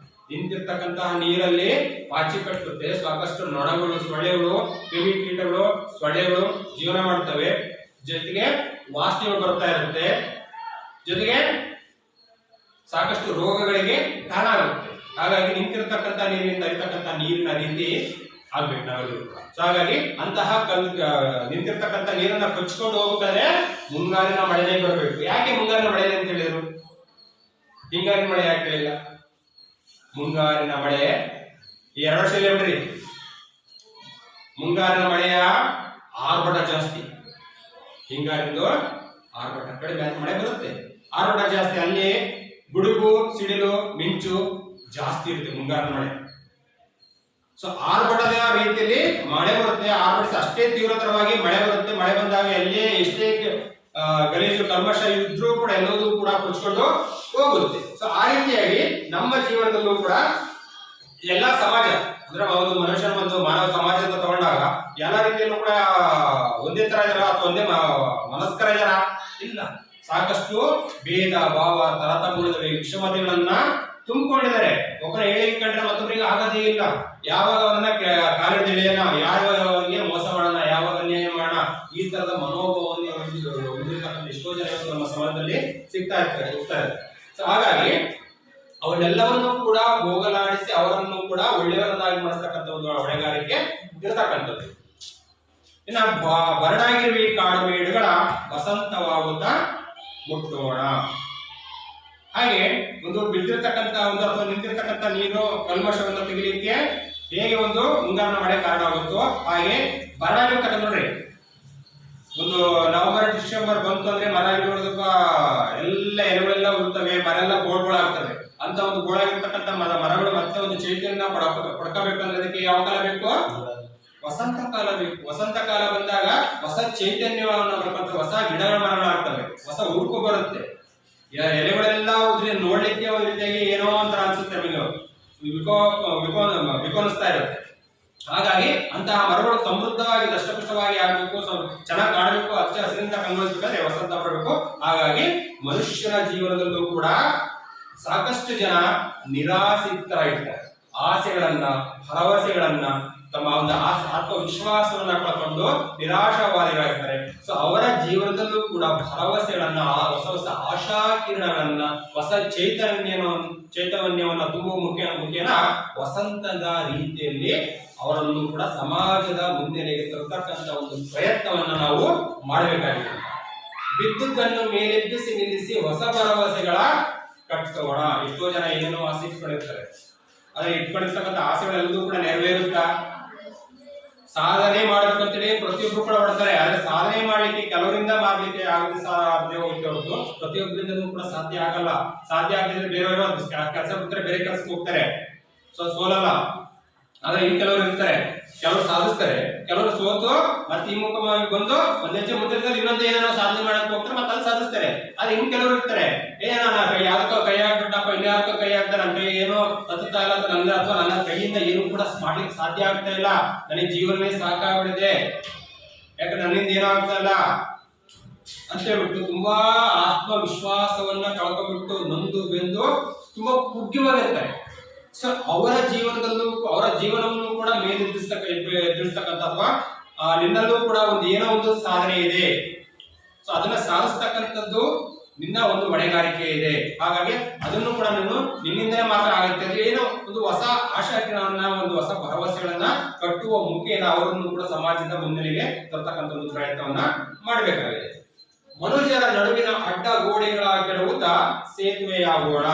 ನಿಂತಿರ್ತಕ್ಕಂತಹ ನೀರಲ್ಲಿ ಪಾಚಿ ಕಟ್ಟುತ್ತೆ. ಸಾಕಷ್ಟು ನೊಣಗಳು, ಸೊಳ್ಳೆಗಳು, ಕ್ರಿಮಿಕೀಟಗಳು, ಸೊಳ್ಳೆಗಳು ಜೀವನ ಮಾಡ್ತವೆ. ಜೊತೆಗೆ ವಾಸನೆಗಳು ಬರ್ತಾ ಇರುತ್ತೆ. ಜೊತೆಗೆ ಸಾಕಷ್ಟು ರೋಗಗಳಿಗೆ ಕಾರಣ ಆಗುತ್ತೆ. ಹಾಗಾಗಿ ನಿಂತಿರ್ತಕ್ಕಂಥ ನೀರಿನಿಂದ ಹರಿತಕ್ಕಂಥ ನೀರಿನ ರೀತಿ ಆಗ್ಬೇಕು ನಾವೆಲ್ಲರೂ. ಸೊ ಹಾಗಾಗಿ ಅಂತಹ ನಿಂತಿರ್ತಕ್ಕಂಥ ನೀರನ್ನ ಕೊಚ್ಕೊಂಡು ಹೋಗ್ಬೇಕಾದ್ರೆ ಮುಂಗಾರಿನ ಮಳೆನೇ ಬರಬೇಕು. ಯಾಕೆ ಮುಂಗಾರಿನ ಮಳೆನೇ ಅಂತ ಹೇಳಿದ್ರು? ಹಿಂಗಾರಿನ ಮಳೆ ಯಾಕೆ ಹೇಳಿಲ್ಲ? ಮುಂಗಾರಿನ ಮಳೆ 2 ವರ್ಷ ಬಿಡ್ರಿ. ಮುಂಗಾರಿನ ಮಳೆಯ ಆರ್ಭಟ ಜಾಸ್ತಿ. ಹಿಂಗಾರಿಂದು ಆರ್ಭಟ ಕಡಿಮೆ, ಮಳೆ ಬರುತ್ತೆ. ಆರ್ಭಟ ಜಾಸ್ತಿ, ಅಲ್ಲಿ ಗುಡುಗು ಸಿಡಿಲು ಮಿಂಚು ಜಾಸ್ತಿ ಇರುತ್ತೆ ಮುಂಗಾರು ಮಳೆ. ಸೊ ಆರ್ಭಟದ ರೀತಿಯಲ್ಲಿ ಮಳೆ ಬರುತ್ತೆ, ಆರ್ಭಟಿಸಿ ಅಷ್ಟೇ ತೀವ್ರತರವಾಗಿ ಮಳೆ ಬರುತ್ತೆ. ಮಳೆ ಬಂದಾಗ ಎಲ್ಲೇ ಎಷ್ಟೇ ಗಲೀಜು ಕಲ್ಮಶ ಇದ್ರೂ ಕೂಡ ಎಲ್ಲದೂ ಕೂಡ ಕೊಚ್ಕೊಂಡು ಹೋಗುತ್ತೆ. ಸೊ ಆ ರೀತಿಯಾಗಿ ನಮ್ಮ ಜೀವನದಲ್ಲೂ ಕೂಡ ಎಲ್ಲಾ ಸಮಾಜ ಅಂದ್ರೆ ಒಂದು ಮನುಷ್ಯನ ಒಂದು ಮಾನವ ಸಮಾಜ ಅಂತ ತಗೊಂಡಾಗ ಎಲ್ಲ ರೀತಿಯಲ್ಲೂ ಕೂಡ ಒಂದೇ ತರ ಇದಾರ ಅಥವಾ ಒಂದೇ ಮನಸ್ಕರ ಇದಾರ? ಇಲ್ಲ. ಸಾಕಷ್ಟು ಭೇದ ಭಾವ ತರತಮ್ಯದ ವಿಷಮತೆಗಳನ್ನ ತುಂಬಿಕೊಂಡಿದ್ದಾರೆ. ಒಬ್ಬರ ಹೇಳಿಕೆ ಕಂಡ್ರೆ ಮತ್ತೊಬ್ಬರಿಗೆ ಆಗೋದೇ ಇಲ್ಲ. ಯಾವಾಗ ಅವರನ್ನ ಕಾಲಿಡಿದ ಎಳೆಯೋಣ, ಯಾವಾಗ ಅವರಿಗೆ ಮೋಸ ಮಾಡೋಣ, ಯಾವಾಗ ಅನ್ಯಾಯ ಮಾಡೋಣ, ಈ ತರದ ಮನೋಭಾವವನ್ನು ಹೊಂದಿರತಕ್ಕಂಥ ಎಷ್ಟೋ ಜನ ನಮ್ಮ ಸಮಾಜದಲ್ಲಿ ಸಿಗ್ತಾ ಇರ್ತಾರೆ. ಸೊ ಹಾಗಾಗಿ ಅವನ್ನೆಲ್ಲವನ್ನೂ ಕೂಡ ಹೋಗಲಾಡಿಸಿ ಅವರನ್ನು ಕೂಡ ಒಳ್ಳೆಯವರನ್ನಾಗಿ ಮಾಡಿಸ್ತಕ್ಕಂಥ ಒಂದು ಹೊಣೆಗಾರಿಕೆ ಇರತಕ್ಕಂಥದ್ದು. ಇನ್ನ ಬರಡಾಗಿರುವಿ ಕಾಡು ಮೇಡುಗಳ ವಸಂತವಾಗುತ್ತಾ ಮುಟ್ಟೋಣ. ಹಾಗೆ ಒಂದು ಬಿದ್ದಿರ್ತಕ್ಕಂಥ ಒಂದು ಅಥವಾ ನಿಂತಿರ್ತಕ್ಕಂಥ ನೀರು ಕಲ್ಮಶವನ್ನು ತೆಗಿಲಿಕ್ಕೆ ಹೇಗೆ ಒಂದು ಮುಂಗಾರಿನ ಮಳೆ ಕಾರಣ ಆಗುತ್ತೋ ಹಾಗೆ ಬರಡಾಗಿರ್ತಕ್ಕಂಥ ನೋಡ್ರಿ, ಒಂದು ನವೆಂಬರ್ ಡಿಸೆಂಬರ್ ಬಂತು ಅಂದ್ರೆ ಮರ ಗಿಡದಕ್ಕ ಎಲ್ಲ ಎಲೆಗಳೆಲ್ಲ ಉಳ್ತವೆ, ಮರ ಎಲ್ಲ ಗೋಳ್ಗಳಾಗ್ತವೆ. ಅಂತ ಒಂದು ಗೋಳಾಗಿರ್ತಕ್ಕಂಥ ಮರಗಳು ಮತ್ತೆ ಒಂದು ಚೈತನ್ಯ ಪಡ್ಕೋಬೇಕಂದ್ರೆ ಅದಕ್ಕೆ ಯಾವ ಕಾಲ ಬೇಕು? ವಸಂತ ಕಾಲ ಬೇಕು. ವಸಂತ ಕಾಲ ಬಂದಾಗ ಹೊಸ ಚೈತನ್ಯವನ್ನು ಬರ್ಕೊಂತ ಹೊಸ ಗಿಡಗಳ ಮರಗಳಾಗ್ತವೆ, ಹೊಸ ಉರುಕು ಬರುತ್ತೆ. ಎಲೆಗಳೆಲ್ಲ ಉದ್ರಿ ನೋಡ್ಲಿಕ್ಕೆ ಒಂದು ರೀತಿಯಾಗಿ ಏನೋ ಒಂಥರ ಅನ್ಸುತ್ತೆ, ನಮಗೆ ವಿಕೋನಿಸ್ತಾ ಇರುತ್ತೆ. ಹಾಗಾಗಿ ಅಂತಹ ಮರಗಳು ಸಮೃದ್ಧವಾಗಿ ದಷ್ಟಪುಷ್ಟವಾಗಿ ಆಗಬೇಕು, ಚೆನ್ನಾಗಿ ಕಾಣಬೇಕು, ಹಚ್ಚ ಹಸಿರಿಂದ ಕಂಗೊಳಿಸಬೇಕಾದ್ರೆ ವಸಂತ ಬರಬೇಕು. ಹಾಗಾಗಿ ಮನುಷ್ಯನ ಜೀವನದಲ್ಲೂ ಕೂಡ ಸಾಕಷ್ಟು ಜನ ನಿರಾಸಕ್ತರಾಗಿರ್ತಾರೆ. ಆಸೆಗಳನ್ನ ಭರವಸೆಗಳನ್ನ ತಮ್ಮ ಒಂದು ಆತ್ಮವಿಶ್ವಾಸವನ್ನ ಕಳ್ಕೊಂಡು ನಿರಾಶಾವಾದಿಗಳಾಗಿರ್ತಾರೆ. ಸೊ ಅವರ ಜೀವನದಲ್ಲೂ ಕೂಡ ಭರವಸೆಗಳನ್ನ, ಹೊಸ ಹೊಸ ಆಶಾ ಕಿರಣಗಳನ್ನ, ಹೊಸ ಚೈತನ್ಯವನ್ನ ತುಂಬುವ ಮುಖೇನ ವಸಂತದ ರೀತಿಯಲ್ಲಿ ಅವರನ್ನು ಕೂಡ ಸಮಾಜದ ಮುನ್ನೆಲೆಗೆ ತರತಕ್ಕಂಥ ಒಂದು ಪ್ರಯತ್ನವನ್ನ ನಾವು ಮಾಡಬೇಕಾಗಿದೆ. ಬಿದ್ದುದನ್ನು ಮೇಲೆಬ್ಬಿಸಿ ನಿಲ್ಲಿಸಿ ಹೊಸ ಭರವಸೆಗಳ ಕಟ್ಕೋಣ. ಎಷ್ಟೋ ಜನ ಏನೇನೋ ಆಸೆ ಇಟ್ಕೊಂಡಿರ್ತಾರೆ, ಆದ್ರೆ ಇಟ್ಕೊಂಡಿರ್ತಕ್ಕಂಥ ಆಸೆಗಳೆಲ್ಲದೂ ಕೂಡ ನೆರವೇರುತ್ತಾ? ಸಾಧನೆ ಮಾಡಬೇಕಂತೇಳಿ ಪ್ರತಿಯೊಬ್ರು ಕೂಡ ಹೊಡ್ತಾರೆ. ಆದ್ರೆ ಸಾಧನೆ ಮಾಡ್ಲಿಕ್ಕೆ ಕೆಲವರಿಂದ ಮಾಡ್ಲಿಕ್ಕೆ ಆಗದೆ ಸಾಧ್ಯ ಹೋಗುತ್ತೆ ಹೊರತು ಪ್ರತಿಯೊಬ್ಬರಿಂದನೂ ಕೂಡ ಸಾಧ್ಯ ಆಗಲ್ಲ. ಸಾಧ್ಯ ಆಗದಿದ್ರೆ ಬೇರೆಯವರು ಕೆಲಸ ಬಿಟ್ಟರೆ ಬೇರೆ ಕೆಲಸಕ್ಕೆ ಹೋಗ್ತಾರೆ, ಸೊ ಸೋಲಲ್ಲ. ಆದ್ರೆ ಇನ್ನು ಕೆಲವರು ಇರ್ತಾರೆ, ಕೆಲವರು ಸಾಧಿಸ್ತಾರೆ, ಕೆಲವರು ಸೋತು ಮತ್ತೆ ಈ ಮುಖವಾಗಿ ಬಂದು ಒಂದ್ ಹೆಜ್ಜೆ ಮುಂದಿರ್ತಾರೆ, ಇನ್ನೊಂದು ಏನೋ ಸಾಧನೆ ಮಾಡಕ್ ಹೋಗ್ತಾರೆ, ಮತ್ತೆ ಅಲ್ಲಿ ಸಾಧಿಸ್ತಾರೆ. ಆದ್ರೆ ಇನ್ನು ಕೆಲವರು ಇರ್ತಾರೆ, ಯಾವ್ದಕ್ಕೋ ಕೈ ಹಾಕ್ಬಿಟ್ಟಪ್ಪ, ಇನ್ಯಾವುದಕ್ಕೋ ಕೈ ಹಾಕ್ತಾರೆ, ನನ್ನ ಕೈ ಏನೋ ಹತ್ತುತ್ತಾ ಇಲ್ಲ ನನ್ನ, ಅಥವಾ ನನ್ನ ಕೈಯಿಂದ ಏನು ಕೂಡ ಮಾಡ್ಲಿಕ್ಕೆ ಸಾಧ್ಯ ಆಗ್ತಾ ಇಲ್ಲ, ನನಗೆ ಜೀವನವೇ ಸಾಕಾಗ್ಬಿಡಿದೆ, ಯಾಕಂದ್ರೆ ನನ್ನಿಂದ ಏನೋ ಆಗ್ತಾ ಇಲ್ಲ ಅಂತ ಹೇಳ್ಬಿಟ್ಟು ತುಂಬಾ ಆತ್ಮವಿಶ್ವಾಸವನ್ನ ಕಳ್ಕೊಂಡ್ಬಿಟ್ಟು ನೊಂದು ಬೆಂದು ತುಂಬಾ ಕುಗ್ಗಿವಾಗಿರ್ತಾರೆ. ಸೊ ಅವರ ಜೀವನದಲ್ಲೂ ಅವರ ಜೀವನವನ್ನು ಕೂಡ ಮೇಲೆದ್ದಿಸ್ತಕ್ಕಂಥ ಅಥವಾ ನಿನ್ನಲ್ಲೂ ಕೂಡ ಒಂದು ಏನೋ ಒಂದು ಸಾಧನೆ ಇದೆ, ಸೊ ಅದನ್ನ ಸಾಧಿಸ್ತಕ್ಕಂಥದ್ದು ನಿನ್ನ ಒಂದು ಹೊಣೆಗಾರಿಕೆ ಇದೆ. ಹಾಗಾಗಿ ಅದನ್ನು ಕೂಡ ನೀನು ನಿನ್ನಿಂದಲೇ ಮಾತ್ರ ಆಗುತ್ತೆ. ಅಂದ್ರೆ ಏನೋ ಒಂದು ಹೊಸ ಆಶಾಕಿರಣವನ್ನ, ಒಂದು ಹೊಸ ಭರವಸೆಗಳನ್ನ ಕಟ್ಟುವ ಮುಖೇನ ಅವರನ್ನು ಕೂಡ ಸಮಾಜದ ಮುನ್ನೆಲೆಗೆ ತರ್ತಕ್ಕಂಥ ಒಂದು ಪ್ರಯತ್ನವನ್ನ ಮಾಡಬೇಕಾಗಿದೆ. ಮನುಷ್ಯರ ನಡುವಿನ ಅಡ್ಡ ಗೋಡೆಗಳಾಗಿರುವುದ ಸೇತುವೆಯಾಗೋಣ.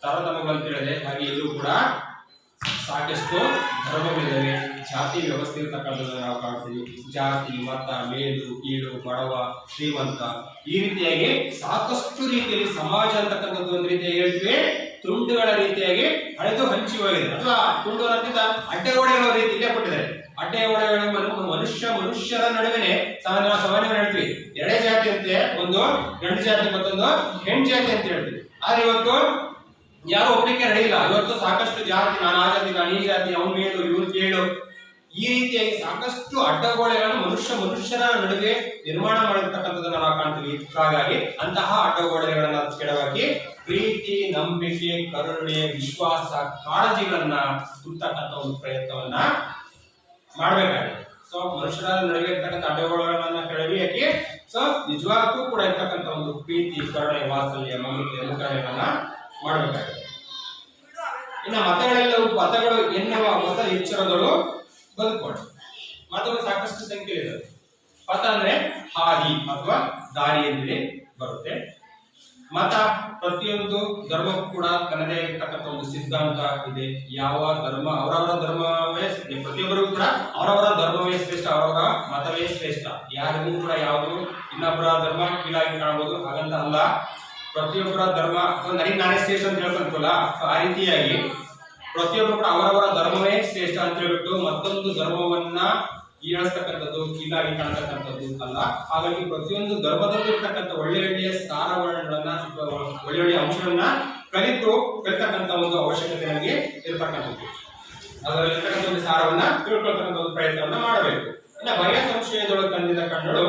ತಾರತಮ್ಯಗಳು ಹೇಳಿದೆ, ಹಾಗೆ ಇಲ್ಲೂ ಕೂಡ ಸಾಕಷ್ಟು ಧರ್ಮಗಳಿದ್ದಾವೆ. ಜಾತಿ ವ್ಯವಸ್ಥೆ ಇರತಕ್ಕಂಥದ್ದನ್ನು ನಾವು ಕಾಣ್ತೀವಿ. ಜಾತಿ, ಮತ, ಮೇಲು ಕೀಳು, ಬಡವ, ಶ್ರೀಮಂತ, ಈ ರೀತಿಯಾಗಿ ಸಾಕಷ್ಟು ರೀತಿಯಲ್ಲಿ ಸಮಾಜ ಅಂತಕ್ಕಂಥದ್ದು ಒಂದು ರೀತಿಯಾಗಿ ಹೇಳ್ತೀವಿ ತುಂಡುಗಳ ರೀತಿಯಾಗಿ ಹಳೆದು ಹಂಚಿ ಹೋಗಿದೆ. ಅಥವಾ ತುಂಡು ಅನ್ನೋದ್ಕಿಂತ ಅಡ್ಡಗೋಡೆಗಳ ರೀತಿಯಲ್ಲೇ ಕೊಟ್ಟಿದ್ದಾರೆ. ಅಡ್ಡಗೋಡೆಗಳು ಮನುಷ್ಯರ ನಡುವೆ ಸಾಮಾನ್ಯವಾಗಿ ಹೇಳ್ತೀವಿ ಎರಡೇ ಜಾತಿ ಅಂತೆ, ಒಂದು ಗಂಡು ಜಾತಿ ಮತ್ತೊಂದು ಹೆಣ್ಣು ಜಾತಿ ಅಂತ ಹೇಳ್ತೀವಿ. ಆದ್ರೆ ಇವತ್ತು ಯಾರು ಒಬ್ಬರಿಗೆ ನಡೆಯಿಲ್ಲ. ಇವತ್ತು ಸಾಕಷ್ಟು ಜಾತಿ, ನಾನು ಆ ಜಾತಿ, ನಾನು ಈ ಜಾತಿ, ಅವನು ಮೇಲು ಇವ್ರು ಕೇಳು, ಈ ರೀತಿಯಾಗಿ ಸಾಕಷ್ಟು ಅಡ್ಡಗೋಡೆಗಳನ್ನು ಮನುಷ್ಯರ ನಡುವೆ ನಿರ್ಮಾಣ ಮಾಡಿರ್ತಕ್ಕಂಥದ್ದನ್ನು ನಾವು ಕಾಣ್ತೀವಿ. ಹಾಗಾಗಿ ಅಂತಹ ಅಡ್ಡಗೋಡೆಗಳನ್ನ ಕೆಡವಾಗಿ ಪ್ರೀತಿ, ನಂಬಿಕೆ, ಕರುಣೆ, ವಿಶ್ವಾಸ, ಕಾಳಜಿಗಳನ್ನ ತುಂಬತಕ್ಕಂಥ ಒಂದು ಪ್ರಯತ್ನವನ್ನ ಮಾಡಬೇಕಾಗಿದೆ. ಸೊ ಮನುಷ್ಯರ ನಡುವೆ ಇರ್ತಕ್ಕಂಥ ಅಡ್ಡಗೋಡೆಗಳನ್ನ ಕೆಡವಿಯಾಗಿ ಸೊ ನಿಜವಾಗ್ಲೂ ಕೂಡ ಇರ್ತಕ್ಕಂಥ ಒಂದು ಪ್ರೀತಿ, ಕರುಣೆ, ವಾತ್ಸಲ್ಯ, ಮಮತೆ, ಅನುಕರಣೆಗಳನ್ನ ಮಾಡಬೇಕಾಗಿದೆ. ಇನ್ನು ಮತಗಳು ಎನ್ನುವ ಹೊಸ ಎಚ್ಚರಗಳು ಬದುಕೋಣ. ಮತಗಳು ಸಾಕಷ್ಟು ಸಂಖ್ಯೆ ಇದೆ. ಪಥ ಅಂದ್ರೆ ಹಾದಿ ಅಥವಾ ದಾರಿ ಎಂದೇ ಬರುತ್ತೆ. ಮತ ಪ್ರತಿಯೊಂದು ಧರ್ಮಕ್ಕೂ ಕೂಡ ತನ್ನದೇ ಇರತಕ್ಕಂಥ ಒಂದು ಸಿದ್ಧಾಂತ ಇದೆ. ಯಾವ ಧರ್ಮ ಅವರವರ ಧರ್ಮವೇ ಪ್ರತಿಯೊಬ್ಬರಿಗೂ ಕೂಡ ಅವರವರ ಧರ್ಮವೇ ಶ್ರೇಷ್ಠ, ಅವರವರ ಮತವೇ ಶ್ರೇಷ್ಠ. ಯಾರಿಗೂ ಕೂಡ ಯಾವುದು ಇನ್ನೊಬ್ಬರ ಧರ್ಮ ಕೀಳಾಗಿ ಕಾಣಬಹುದು ಹಾಗಂತ ಅಲ್ಲ. ಪ್ರತಿಯೊಬ್ಬರ ಧರ್ಮ ನನಗೆ ನಾನೇ ಶ್ರೇಷ್ಠ ಅಂತ ಹೇಳ್ಕೊಂತಲ್ಲ, ಆ ರೀತಿಯಾಗಿ ಪ್ರತಿಯೊಬ್ಬರು ಕೂಡ ಅವರವರ ಧರ್ಮವೇ ಶ್ರೇಷ್ಠ ಅಂತ ಹೇಳ್ಬಿಟ್ಟು ಮತ್ತೊಂದು ಧರ್ಮವನ್ನ ಹೀಯಾಳಿಸ್ತಕ್ಕಂಥದ್ದು, ಕೀಳಾಗಿ ಕಾಣತಕ್ಕಂಥದ್ದು ಅಲ್ಲ. ಹಾಗಾಗಿ ಪ್ರತಿಯೊಂದು ಧರ್ಮದಲ್ಲೂ ಇರ್ತಕ್ಕಂಥ ಒಳ್ಳೆಯ ಸಾರಗಳನ್ನ ಒಳ್ಳೆಯ ಅಂಶಗಳನ್ನ ಕಲಿತಕ್ಕಂಥ ಒಂದು ಅವಶ್ಯಕತೆ ನಮಗೆ ಇರತಕ್ಕಂಥದ್ದು. ಅದರಲ್ಲಿರ್ತಕ್ಕಂಥ ಒಂದು ಸಾರವನ್ನ ತಿಳ್ಕೊಳ್ತಕ್ಕಂಥ ಒಂದು ಪ್ರಯತ್ನವನ್ನ ಮಾಡಬೇಕು. ಇನ್ನು ಭಯ ಸಂಶಯದೊಳಗೆ ಕಂದಿದ ಕಣ್ಣುಗಳು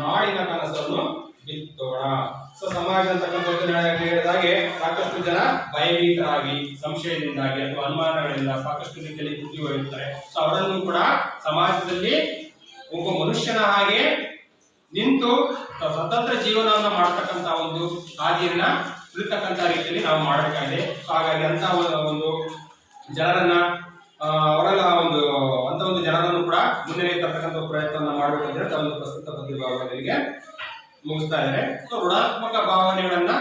ನಾಡಿನ ಕನಸನ್ನು ಬಿತ್ತೋಣ. ಸೊ ಸಮಾಜ ಅಂತಕ್ಕಂಥದ್ದು ಹೇಳಿದಾಗೆ ಸಾಕಷ್ಟು ಜನ ಭಯಭೀತರಾಗಿ, ಸಂಶಯದಿಂದಾಗಿ ಅಥವಾ ಅನುಮಾನಗಳಿಂದ ಸಾಕಷ್ಟು ರೀತಿಯಲ್ಲಿ ಬುದ್ಧಿ ಹೋಗಿರ್ತಾರೆ. ಸೊ ಅವರನ್ನು ಕೂಡ ಸಮಾಜದಲ್ಲಿ ಒಬ್ಬ ಮನುಷ್ಯನ ಹಾಗೆ ನಿಂತು ಸ್ವತಂತ್ರ ಜೀವನವನ್ನು ಮಾಡತಕ್ಕಂತ ಒಂದು ಹಾದಿಯನ್ನ ಇರ್ತಕ್ಕಂಥ ರೀತಿಯಲ್ಲಿ ನಾವು ಮಾಡಬೇಕಾಗಿದೆ. ಸೊ ಹಾಗಾಗಿ ಅಂತ ಒಂದು ಜನರನ್ನ ಅವರೆಲ್ಲ ಅಂತ ಒಂದು ಜನರನ್ನು ಕೂಡ ಮುನ್ನಡೆ ತರ್ತಕ್ಕಂಥ ಪ್ರಯತ್ನವನ್ನು ಮಾಡಬೇಕಂದ್ರೆ ಒಂದು ಪ್ರಸ್ತುತ ಪದ್ಯ ಭಾವನೆಗಳಿಗೆ ಮುಗಿಸ್ತಾ ಇದ್ದಾರೆ. ಸೊ ಋಣಾತ್ಮಕ ಭಾವನೆಗಳನ್ನ